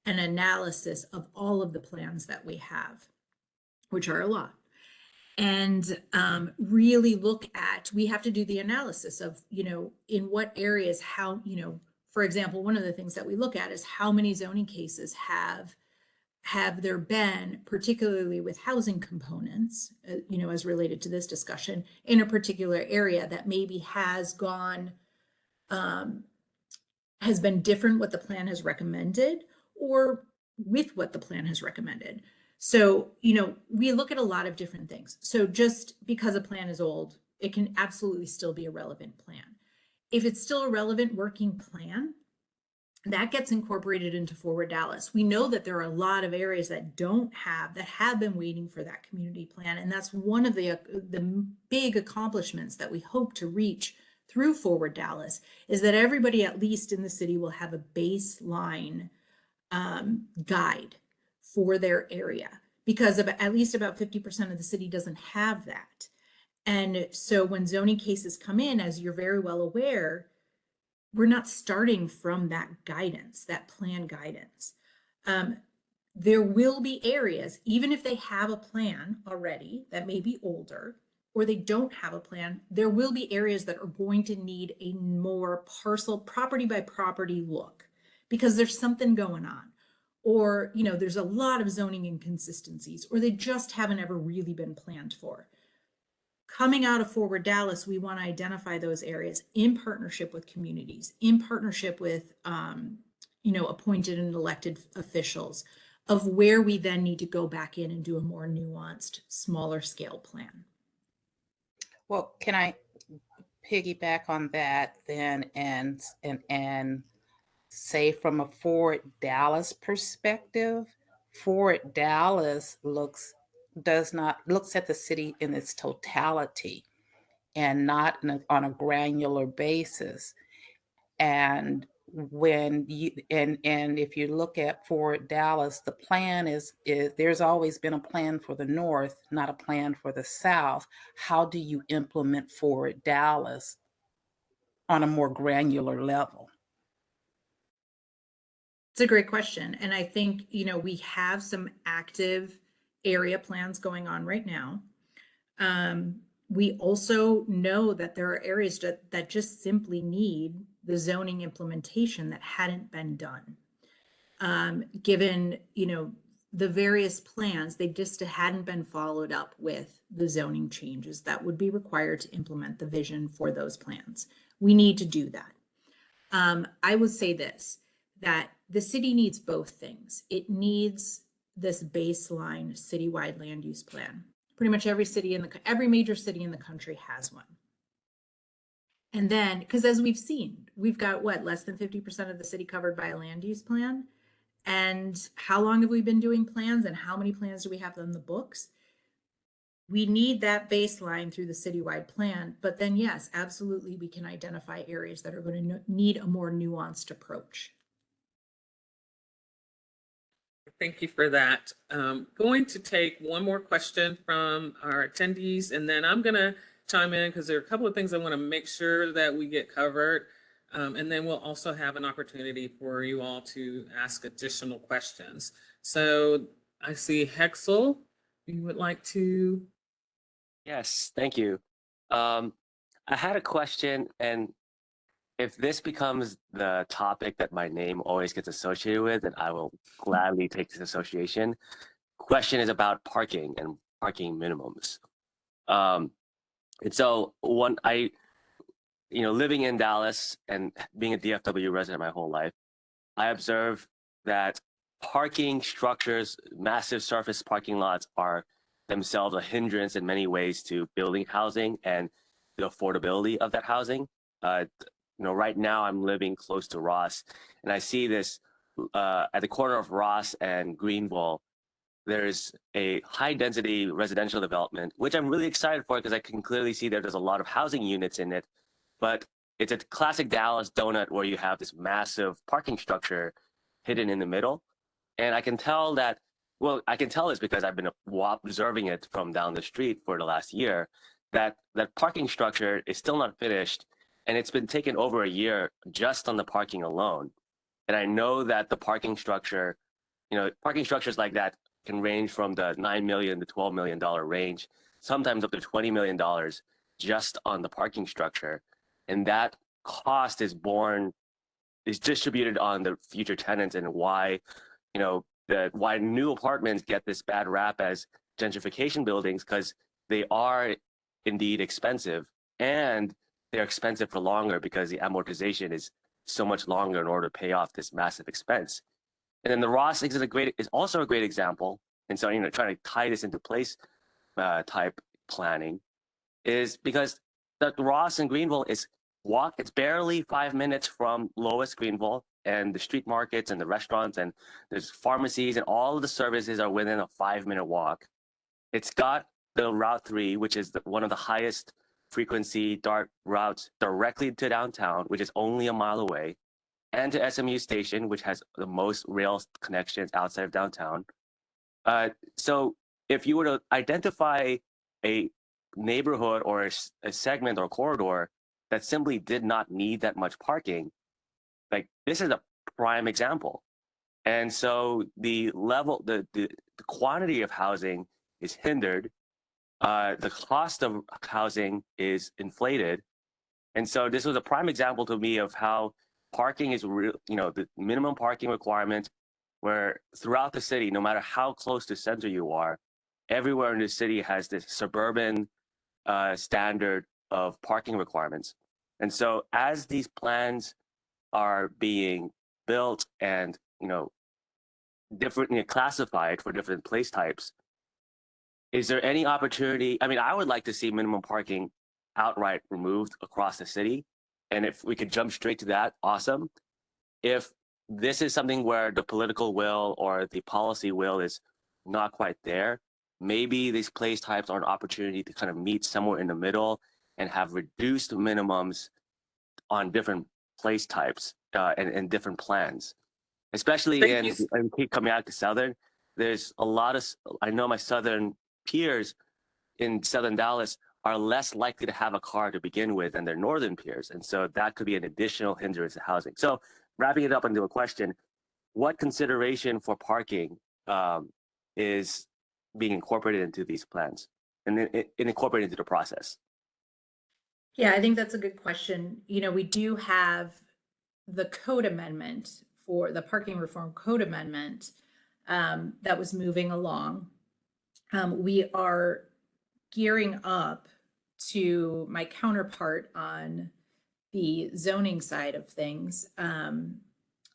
analysis of all of the plans that we have, which are a lot. And really we have to do the analysis of, in what areas, how, for example, one of the things that we look at is how many zoning cases have there been, particularly with housing components, as related to this discussion, in a particular area that maybe has been different what the plan has recommended or with what the plan has recommended. So, we look at a lot of different things. So just because a plan is old, it can absolutely still be a relevant plan. If it's still a relevant working plan, that gets incorporated into Forward Dallas. We know that there are a lot of areas that have been waiting for that community plan. And that's one of the big accomplishments that we hope to reach through Forward Dallas, is that everybody, at least in the city, will have a baseline guide for their area, because at least about 50% of the city doesn't have that. And so when zoning cases come in, as you're very well aware, we're not starting from that guidance, that plan guidance. There will be areas, even if they have a plan already that may be older, or they don't have a plan, there will be areas that are going to need a more property by property look, because there's something going on, or there's a lot of zoning inconsistencies, or they just haven't ever really been planned for. Coming out of Forward Dallas, we want to identify those areas in partnership with communities, in partnership with appointed and elected officials, of where we then need to go back in and do a more nuanced, smaller scale plan. Well, can I piggyback on that then and say, from a Forward Dallas perspective, Forward Dallas looks looks at the city in its totality and not on a granular basis. And when you and if you look at Forward Dallas, the plan is there's always been a plan for the north, not a plan for the south. How do you implement Forward Dallas on a more granular level? It's a great question. And I think, we have some active area plans going on right now. We also know that there are areas that just simply need the zoning implementation that hadn't been done. Given, the various plans, they just hadn't been followed up with the zoning changes that would be required to implement the vision for those plans. We need to do that. I would say this, that the city needs both things. It needs this baseline citywide land use plan. Pretty much every major city in the country has one. And then, because as we've seen, we've got less than 50% of the city covered by a land use plan. And how long have we been doing plans, and how many plans do we have on the books? We need that baseline through the citywide plan, but then yes, absolutely, we can identify areas that are going to need a more nuanced approach. Thank you for that. Going to take one more question from our attendees, and then I'm going to chime in because there are a couple of things I want to make sure that we get covered. And then we'll also have an opportunity for you all to ask additional questions. So I see Hexel, you would like to? Yes, thank you. I had a question, and if this becomes the topic that my name always gets associated with, then I will gladly take this association. Question is about parking and parking minimums. And so living in Dallas and being a DFW resident my whole life, I observe that parking structures, massive surface parking lots, are themselves a hindrance in many ways to building housing and the affordability of that housing. Right now I'm living close to Ross, and I see this at the corner of Ross and Greenville. There's a high density residential development, which I'm really excited for because I can clearly see that there's a lot of housing units in it, but it's a classic Dallas donut where you have this massive parking structure hidden in the middle. And I can tell that, I can tell this because I've been observing it from down the street for the last year, that parking structure is still not finished. And it's been taken over a year just on the parking alone. And I know that the parking structure, parking structures like that can range from the $9 million to $12 million range, sometimes up to $20 million just on the parking structure. And that cost is distributed on the future tenants, and why, why new apartments get this bad rap as gentrification buildings, because they are indeed expensive, and they're expensive for longer because the amortization is so much longer in order to pay off this massive expense. And then the Ross is also a great example. And so, trying to tie this into place type planning is because the Ross and Greenville it's barely 5 minutes from lowest Greenville, and the street markets and the restaurants and there's pharmacies and all of the services are within a 5-minute walk. It's got the Route 3, which is one of the highest frequency DART routes directly to downtown, which is only a mile away, and to SMU Station, which has the most rail connections outside of downtown. So if you were to identify a neighborhood or a segment or corridor that simply did not need that much parking, like this is a prime example. And so the quantity of housing is hindered. The cost of housing is inflated. And so this was a prime example to me of how parking is real, the minimum parking requirement, where throughout the city, no matter how close to center you are, everywhere in the city has this suburban standard of parking requirements. And so as these plans are being built and, differently classified for different place types, is there any opportunity? I mean, I would like to see minimum parking outright removed across the city. And if we could jump straight to that, awesome. If this is something where the political will or the policy will is not quite there, maybe these place types are an opportunity to kind of meet somewhere in the middle and have reduced minimums on different place types and different plans, especially Thank you. and keep coming out to Southern. There's a lot of, I know my Southern peers in Southern Dallas are less likely to have a car to begin with than their Northern peers. And so that could be an additional hindrance to housing. So wrapping it up into a question, what consideration for parking is being incorporated into these plans and then incorporated into the process? Yeah, I think that's a good question. You know, we do have the code amendment for the parking reform code amendment that was moving along. We are gearing up to my counterpart on the zoning side of things.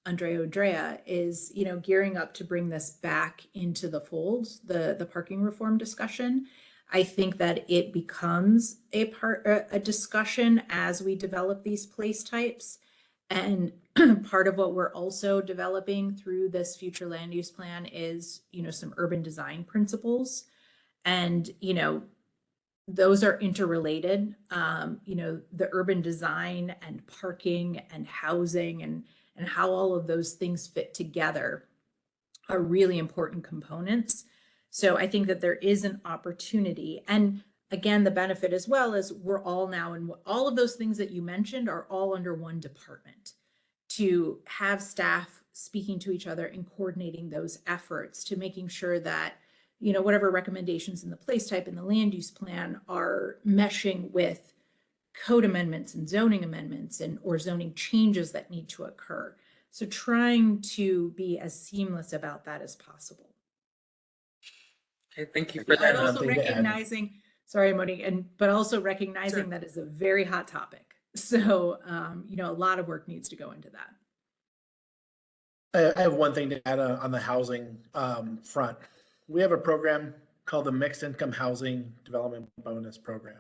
Andrea is, you know, gearing up to bring this back into the fold, the parking reform discussion. I think that it becomes a discussion as we develop these place types. And part of what we're also developing through this future land use plan is, you know, some urban design principles. And, you know, those are interrelated. You know, the urban design and parking and housing and how all of those things fit together are really important components. So I think that there is an opportunity. And again, the benefit as well is we're all now, and all of those things that you mentioned are all under one department, to have staff speaking to each other and coordinating those efforts to making sure that, you know, whatever recommendations in the place type and the land use plan are meshing with code amendments and zoning amendments and or zoning changes that need to occur. So trying to be as seamless about that as possible. Okay, thank you for But that. also recognizing, sorry, Monique, but also recognizing Sure. that is a very hot topic. So, you know, a lot of work needs to go into that. I have one thing to add on the housing front. We have a program called the Mixed Income Housing Development Bonus Program.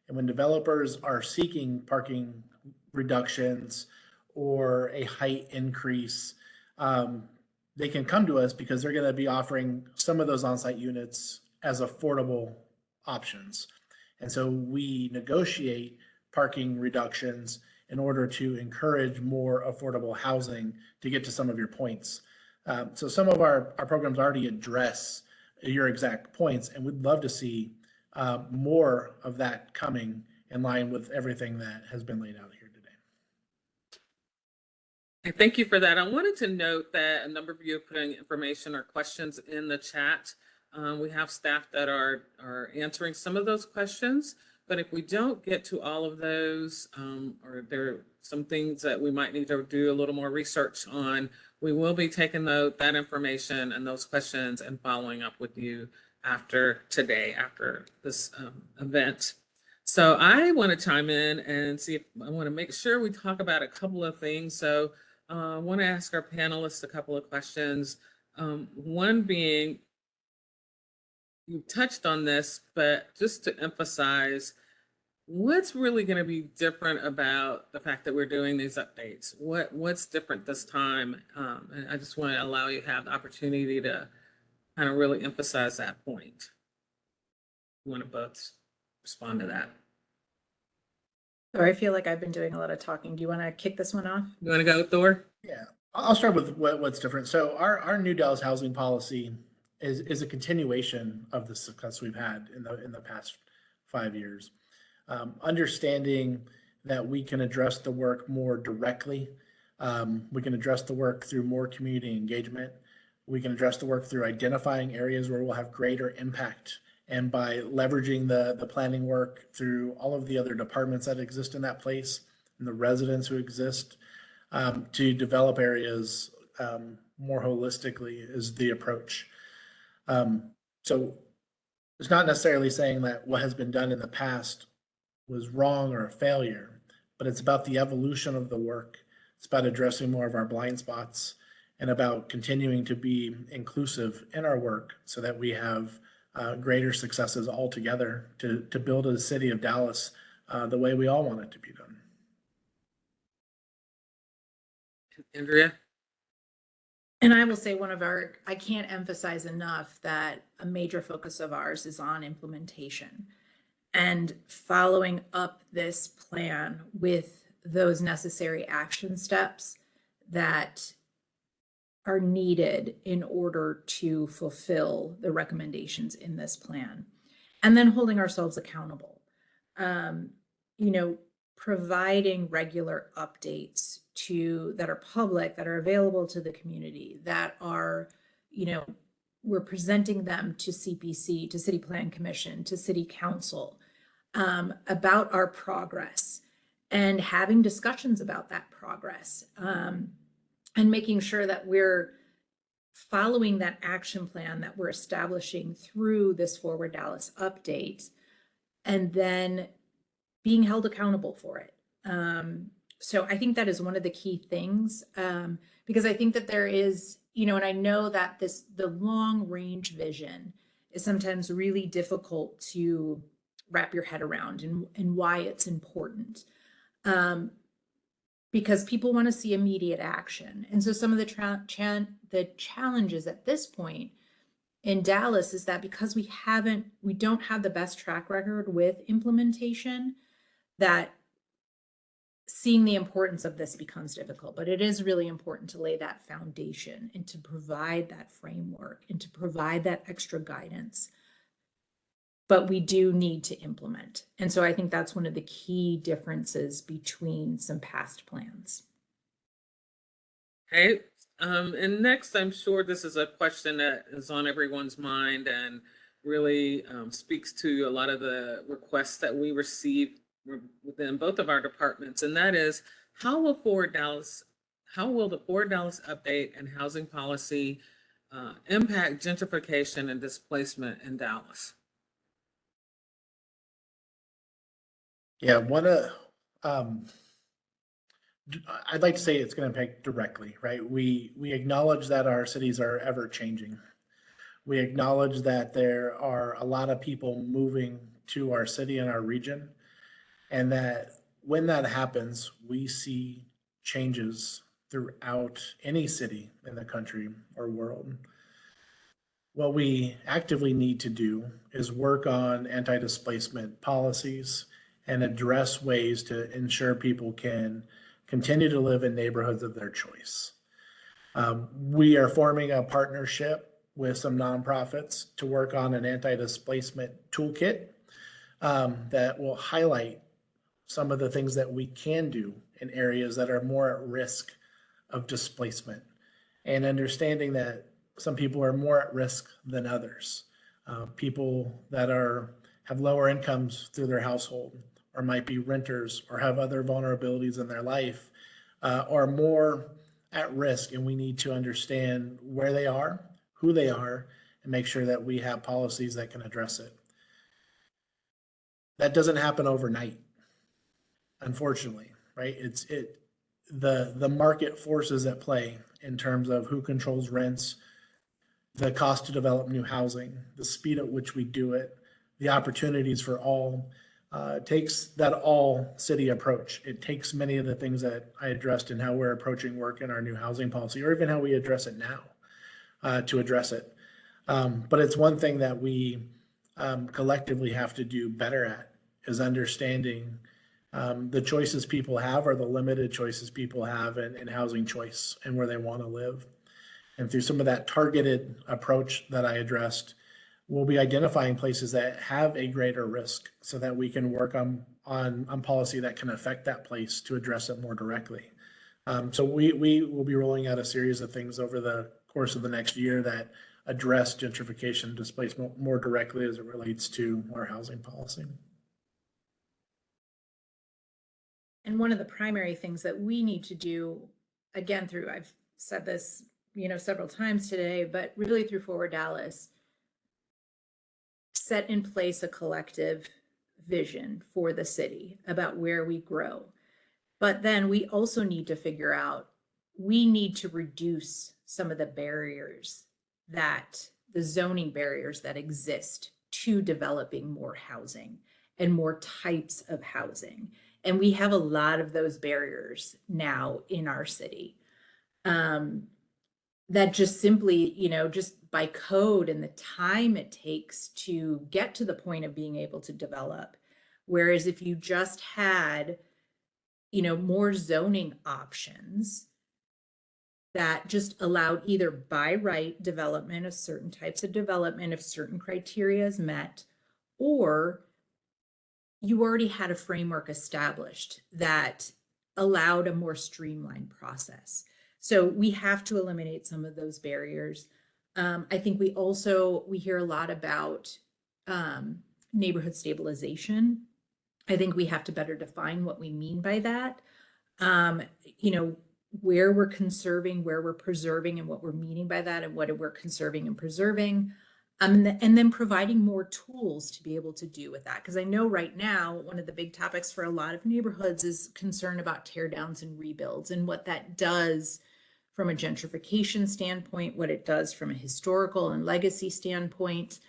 And when developers are seeking parking reductions or a height increase, they can come to us because they're going to be offering some of those on-site units as affordable options. And so we negotiate parking reductions in order to encourage more affordable housing to get to some of your points. So some of our programs already address your exact points, and we'd love to see more of that coming in line with everything that has been laid out here today. Thank you for that. I wanted to note that a number of you are putting information or questions in the chat. We have staff that are answering some of those questions, but if we don't get to all of those, or there are some things that we might need to do a little more research on, we will be taking that information and those questions and following up with you after today, after this event. So I want to chime in and see if I want to make sure we talk about a couple of things. So I want to ask our panelists a couple of questions. One being, you touched on this, but just to emphasize, what's really going to be different about the fact that we're doing these updates? What's different this time? And I just want to allow you to have the opportunity to kind of really emphasize that point. You want to both respond to that? Or I feel like I've been doing a lot of talking. Do you want to kick this one off? You want to go, Thor? Yeah, I'll start with what's different. So our new Dallas housing policy is a continuation of the success we've had in the past 5 years. Understanding that we can address the work more directly. We can address the work through more community engagement. We can address the work through identifying areas where we'll have greater impact, and by leveraging the planning work through all of the other departments that exist in that place and the residents who exist, to develop areas more holistically is the approach. So it's not necessarily saying that what has been done in the past was wrong or a failure, but it's about the evolution of the work. It's about addressing more of our blind spots and about continuing to be inclusive in our work so that we have greater successes all together to build a city of Dallas the way we all want it to be done. Andrea? And I will say I can't emphasize enough that a major focus of ours is on implementation and following up this plan with those necessary action steps that are needed in order to fulfill the recommendations in this plan. And then holding ourselves accountable. You know, providing regular updates that are public, that are available to the community, that are, you know, we're presenting them to CPC, to City Plan Commission, to City Council, about our progress and having discussions about that progress, and making sure that we're following that action plan that we're establishing through this Forward Dallas update, and then being held accountable for it. So I think that is one of the key things, because I think that there is, you know, and I know that the long range vision is sometimes really difficult to wrap your head around, and why it's important. Because people want to see immediate action. And so some of the challenges at this point in Dallas is that because we don't have the best track record with implementation, that seeing the importance of this becomes difficult. But it is really important to lay that foundation and to provide that framework and to provide that extra guidance. But we do need to implement. And so I think that's one of the key differences between some past plans. Okay, and next, I'm sure this is a question that is on everyone's mind and really speaks to a lot of the requests that we receive within both of our departments, and that is, how will the Forward Dallas update and housing policy impact gentrification and displacement in Dallas? Yeah, I'd like to say it's going to impact directly, right? We acknowledge that our cities are ever changing. We acknowledge that there are a lot of people moving to our city and our region, and that when that happens, we see changes throughout any city in the country or world. What we actively need to do is work on anti-displacement policies and address ways to ensure people can continue to live in neighborhoods of their choice. We are forming a partnership with some nonprofits to work on an anti-displacement toolkit that will highlight some of the things that we can do in areas that are more at risk of displacement, and understanding that some people are more at risk than others. People that have lower incomes through their household, or might be renters, or have other vulnerabilities in their life, are more at risk, and we need to understand where they are, who they are, and make sure that we have policies that can address it. That doesn't happen overnight, unfortunately, right? The market forces at play in terms of who controls rents, the cost to develop new housing, the speed at which we do it, the opportunities for all. Takes that all city approach. It takes many of the things that I addressed in how we're approaching work in our new housing policy, or even how we address it now, to address it. But it's one thing that we collectively have to do better at, is understanding the choices people have, or the limited choices people have in housing choice and where they want to live. And through some of that targeted approach that I addressed, we'll be identifying places that have a greater risk so that we can work on policy that can affect that place to address it more directly. So we will be rolling out a series of things over the course of the next year that address gentrification and displacement more directly as it relates to our housing policy. And one of the primary things that we need to do, again, I've said this, several times today, but really through Forward Dallas, set in place a collective vision for the city about where we grow. But then we also need to figure out, we need to reduce some of the zoning barriers that exist to developing more housing and more types of housing. And we have a lot of those barriers now in our city. that just simply, just by code and the time it takes to get to the point of being able to develop. Whereas if you just had, more zoning options that just allowed either by right development of certain types of development if certain criteria is met, or you already had a framework established that allowed a more streamlined process. So we have to eliminate some of those barriers. I think we hear a lot about neighborhood stabilization. I think we have to better define what we mean by that. Where we're conserving, where we're preserving, and what we're meaning by that, and what we're conserving and preserving. And then providing more tools to be able to do with that. Because I know right now, one of the big topics for a lot of neighborhoods is concern about tear downs and rebuilds and what that does from a gentrification standpoint, what it does from a historical and legacy standpoint.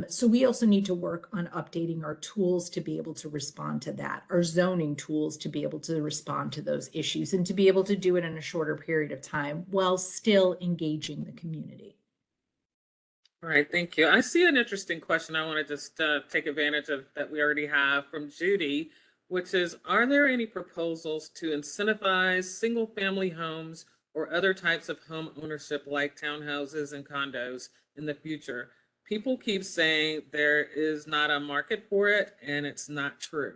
So we also need to work on updating our tools to be able to respond to that, our zoning tools to be able to respond to those issues and to be able to do it in a shorter period of time while still engaging the community. All right, thank you. I see an interesting question. I want to just take advantage of that we already have from Judy, which is, are there any proposals to incentivize single family homes or other types of home ownership like townhouses and condos in the future? People keep saying there is not a market for it, and it's not true.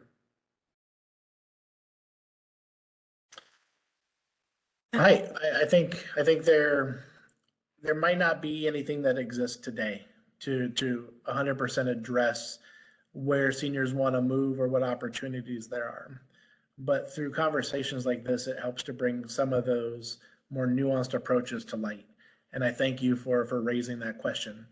I think there might not be anything that exists today to 100% address where seniors want to move or what opportunities there are. But through conversations like this, it helps to bring some of those more nuanced approaches to light. And I thank you for raising that question.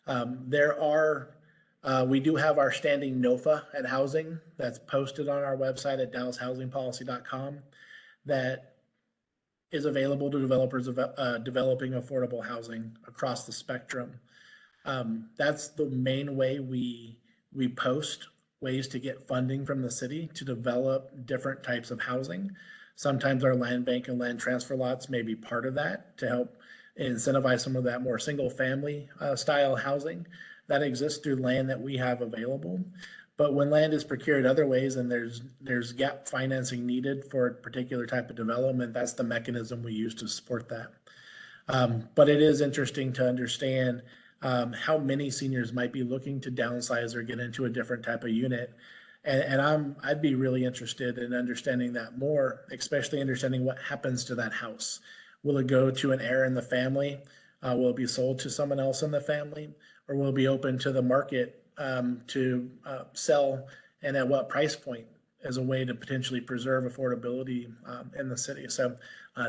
We do have our standing NOFA at housing that's posted on our website at dallashousingpolicy.com that is available to developers of developing affordable housing across the spectrum. That's the main way we post ways to get funding from the city to develop different types of housing. Sometimes our land bank and land transfer lots may be part of that to help incentivize some of that more single family style housing that exists through land that we have available. But when land is procured other ways and there's gap financing needed for a particular type of development, that's the mechanism we use to support that. But it is interesting to understand how many seniors might be looking to downsize or get into a different type of unit. And I'd be really interested in understanding that more, especially understanding what happens to that house. Will it go to an heir in the family? Will it be sold to someone else in the family? Or will it be open to the market to sell, and at what price point, as a way to potentially preserve affordability in the city? So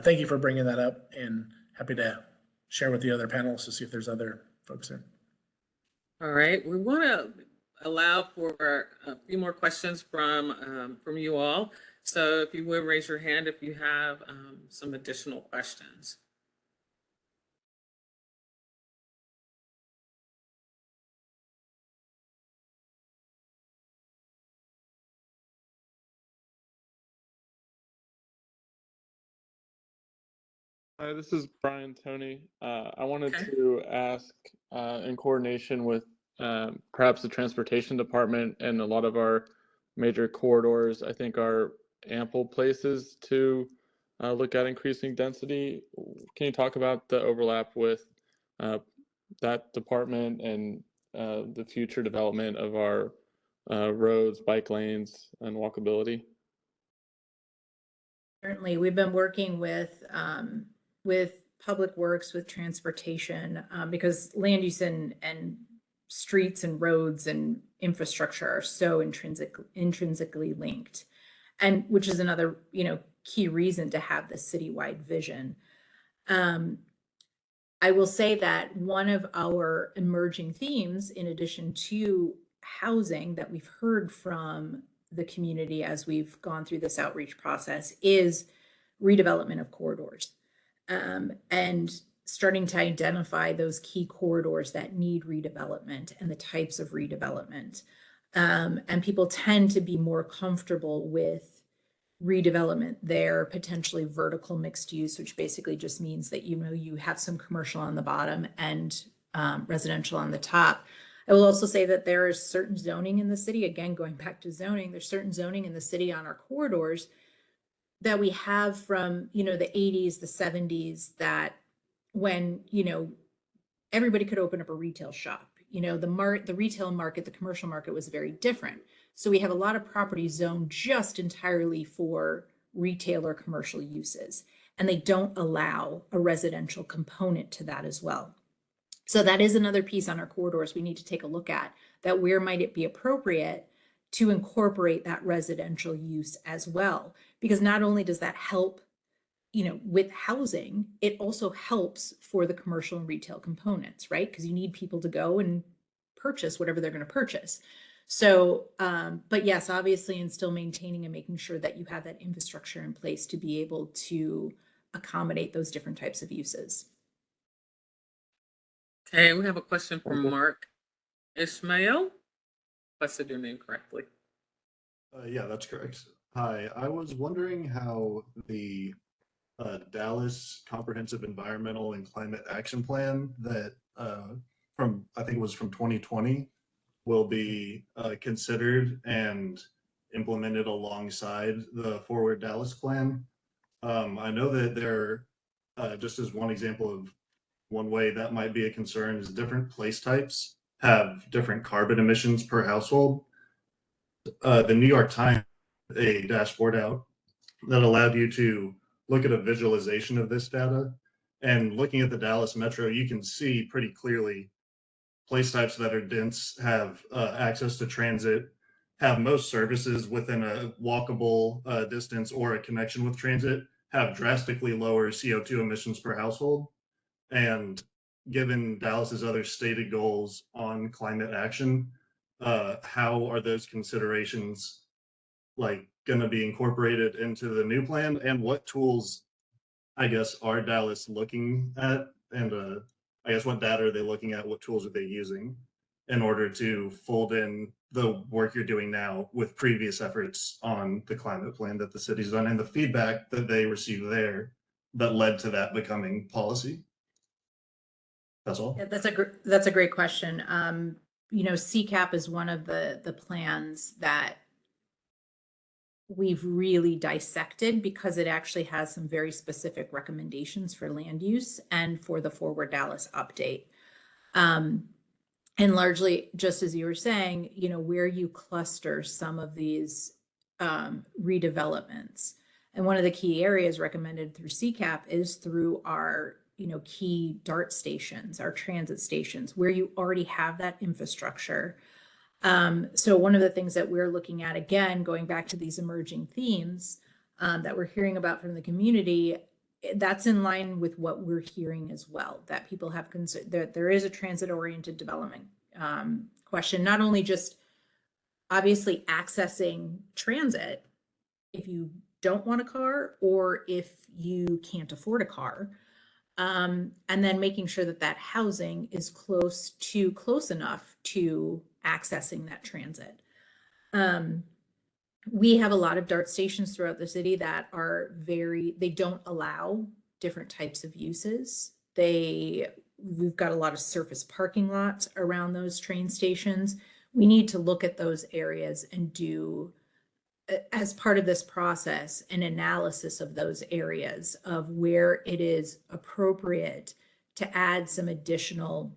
thank you for bringing that up, and happy to share with the other panelists to see if there's other folks there. All right, we want to allow for a few more questions from you all. So if you would raise your hand if you have some additional questions. Hi, this is Brian Tony. I wanted to ask, in coordination with perhaps the transportation department and a lot of our major corridors, I think are ample places to look at increasing density. Can you talk about the overlap with that department and the future development of our roads, bike lanes, and walkability? Certainly, we've been working with Public Works, with transportation, because land use and streets and roads and infrastructure are so intrinsically linked, and which is another key reason to have this citywide vision. I will say that one of our emerging themes, in addition to housing, that we've heard from the community as we've gone through this outreach process, is redevelopment of corridors, and starting to identify those key corridors that need redevelopment and the types of redevelopment. And people tend to be more comfortable with redevelopment there, potentially vertical mixed use, which basically just means that, you have some commercial on the bottom and residential on the top. I will also say that there is certain zoning in the city, again, going back to zoning, there's certain zoning in the city on our corridors that we have from, the 80s, the 70s, that when, everybody could open up a retail shop. The retail market, the commercial market was very different. So we have a lot of property zoned just entirely for retail or commercial uses, and they don't allow a residential component to that as well. So that is another piece on our corridors we need to take a look at, that where might it be appropriate to incorporate that residential use as well? Because not only does that help, with housing, it also helps for the commercial and retail components, right? Because you need people to go and purchase whatever they're going to purchase. So, but yes, obviously, and still maintaining and making sure that you have that infrastructure in place to be able to accommodate those different types of uses. Okay, we have a question from Mark Ishmael. If I said your name correctly. Yeah, that's correct. Hi, I was wondering how the Dallas Comprehensive Environmental and Climate Action Plan that I think it was from 2020 will be considered and implemented alongside the Forward Dallas plan. I know that there, just as one example of one way that might be a concern, is different place types have different carbon emissions per household. The New York Times had a dashboard out that allowed you to look at a visualization of this data. And looking at the Dallas Metro, you can see pretty clearly place types that are dense have access to transit, have most services within a walkable distance or a connection with transit, have drastically lower CO2 emissions per household. And given Dallas's other stated goals on climate action, how are those considerations going to be incorporated into the new plan, and what tools, I guess, are Dallas looking at, and I guess what data are they looking at, what tools are they using in order to fold in the work you're doing now with previous efforts on the climate plan that the city's done and the feedback that they received there that led to that becoming policy? That's all. Yeah, that's a great question. CCAP is one of the plans that we've really dissected because it actually has some very specific recommendations for land use and for the Forward Dallas update. And largely, just as you were saying, where you cluster some of these redevelopments. And one of the key areas recommended through CCAP is through our key DART stations, our transit stations, where you already have that infrastructure. So one of the things that we're looking at, again, going back to these emerging themes that we're hearing about from the community, that's in line with what we're hearing as well, that people have concern that there is a transit-oriented development question, not only just obviously accessing transit if you don't want a car or if you can't afford a car, and then making sure that that housing is close enough to accessing that transit. We have a lot of DART stations throughout the city that are they don't allow different types of uses. We've got a lot of surface parking lots around those train stations. We need to look at those areas and do, as part of this process, an analysis of those areas of where it is appropriate to add some additional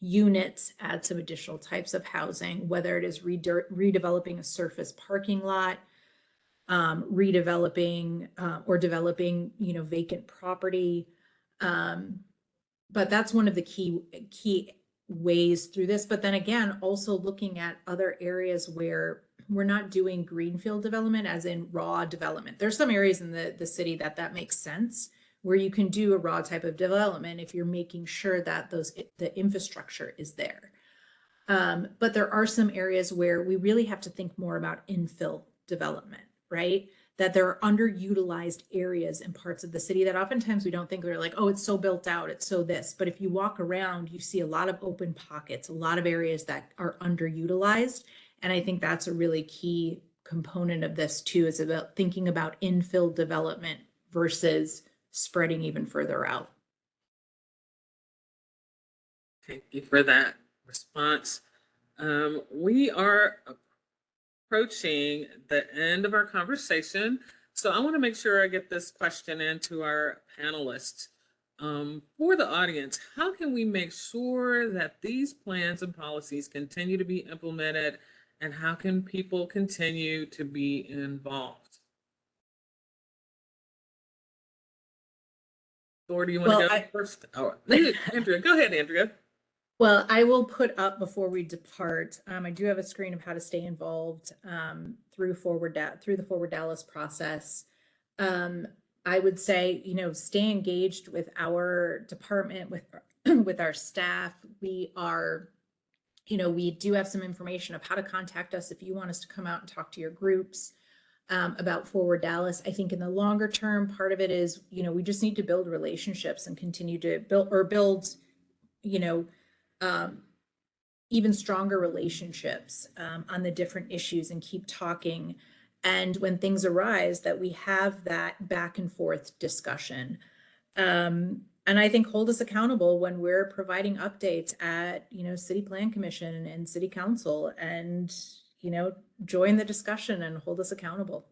units, add some additional types of housing, whether it is redeveloping a surface parking lot, redeveloping or developing, vacant property. But that's one of the key ways through this. But then again, also looking at other areas where we're not doing greenfield development, as in raw development. There's some areas in the city that makes sense, where you can do a raw type of development if you're making sure that the infrastructure is there. But there are some areas where we really have to think more about infill development, right? That there are underutilized areas in parts of the city that oftentimes we don't think they're like, oh, it's so built out, it's so this. But if you walk around, you see a lot of open pockets, a lot of areas that are underutilized. And I think that's a really key component of this too is about thinking about infill development versus spreading even further out. Thank you for that response. We are approaching the end of our conversation. So I want to make sure I get this question into our panelists. For the audience, how can we make sure that these plans and policies continue to be implemented, and how can people continue to be involved? Thor, do you want to go first? Oh, Andrea, go ahead, Andrea. Well, I will put up before we depart. I do have a screen of how to stay involved through the ForwardDallas process. I would say, stay engaged with our department, with our staff. We do have some information of how to contact us if you want us to come out and talk to your groups about ForwardDallas. I think in the longer term, part of it is, we just need to build relationships and continue to build, even stronger relationships on the different issues and keep talking. And when things arise, that we have that back and forth discussion. And I think hold us accountable when we're providing updates at, City Plan Commission and City Council, and, join the discussion and hold us accountable.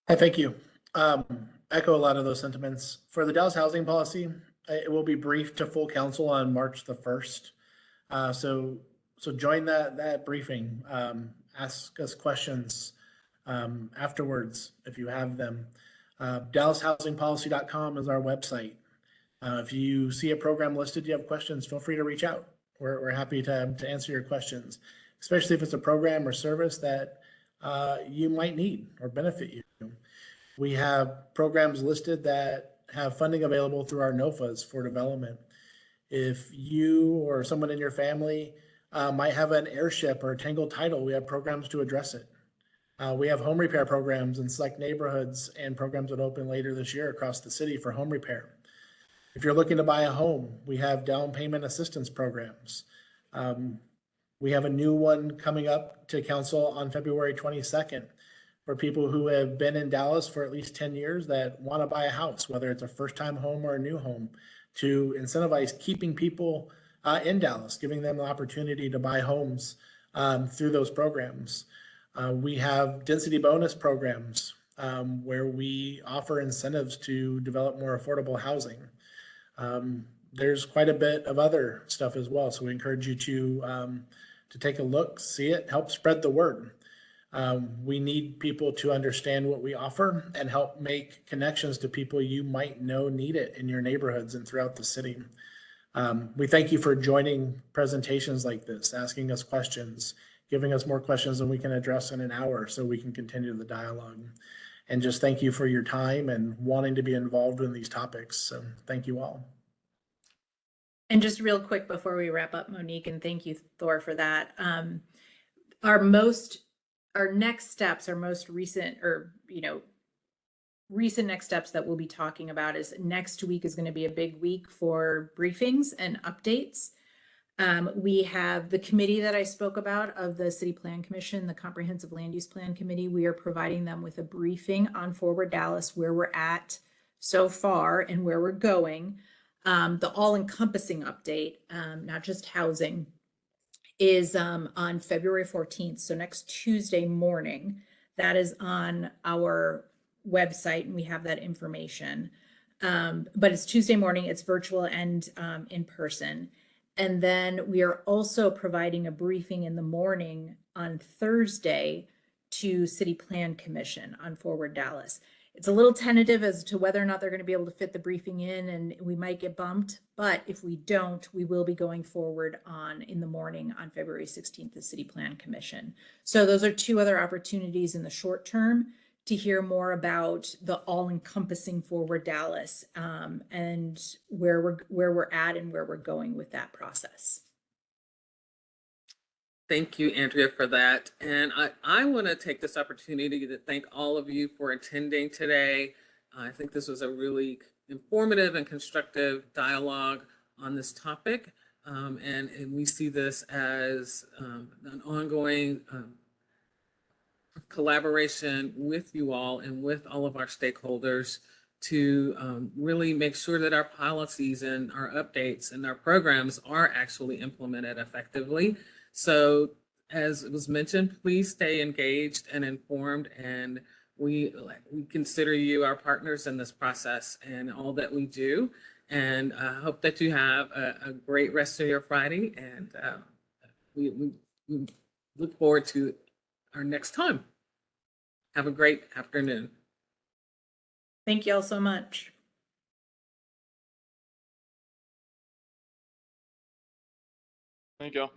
Hi, thank you. Echo a lot of those sentiments. For the Dallas housing policy, it will be briefed to full council on March the 1st. So join that briefing. Ask us questions afterwards if you have them. DallasHousingPolicy.com is our website. If you see a program listed, you have questions, feel free to reach out. We're happy to answer your questions, especially if it's a program or service that you might need or benefit you. We have programs listed that have funding available through our NOFAs for development. If you or someone in your family might have an airship or a tangled title, we have programs to address it. We have home repair programs in select neighborhoods and programs that open later this year across the city for home repair. If you're looking to buy a home, we have down payment assistance programs. We have a new one coming up to council on February 22nd for people who have been in Dallas for at least 10 years that want to buy a house, whether it's a first-time home or a new home, to incentivize keeping people in Dallas, giving them the opportunity to buy homes through those programs. We have density bonus programs where we offer incentives to develop more affordable housing. There's quite a bit of other stuff as well, so we encourage you to take a look, see it, help spread the word. We need people to understand what we offer and help make connections to people you might know need it in your neighborhoods and throughout the city. We thank you for joining presentations like this, asking us questions, giving us more questions than we can address in an hour so we can continue the dialogue. And just thank you for your time and wanting to be involved in these topics. So thank you all. And just real quick before we wrap up, Monique, and thank you, Thor, for that. Our next steps, our most recent recent next steps that we'll be talking about is next week is going to be a big week for briefings and updates. We have the committee that I spoke about of the City Plan Commission, the Comprehensive Land Use Plan Committee. We are providing them with a briefing on ForwardDallas, where we're at so far and where we're going. The all-encompassing update, not just housing, is on February 14th, so next Tuesday morning. That is on our website, and we have that information. But it's Tuesday morning, it's virtual and in person. And then we are also providing a briefing in the morning on Thursday to City Plan Commission on ForwardDallas. It's a little tentative as to whether or not they're going to be able to fit the briefing in, and we might get bumped. But if we don't, we will be going forward in the morning on February 16th, the City Plan Commission. So those are two other opportunities in the short term to hear more about the all-encompassing ForwardDallas and where we're at and where we're going with that process. Thank you, Andrea, for that. And I want to take this opportunity to thank all of you for attending today. I think this was a really informative and constructive dialogue on this topic. And we see this as an ongoing collaboration with you all and with all of our stakeholders to really make sure that our policies and our updates and our programs are actually implemented effectively. So as was mentioned, please stay engaged and informed, and we consider you our partners in this process and all that we do. And I hope that you have a great rest of your Friday, and we look forward to our next time. Have a great afternoon. Thank you all so much. Thank you.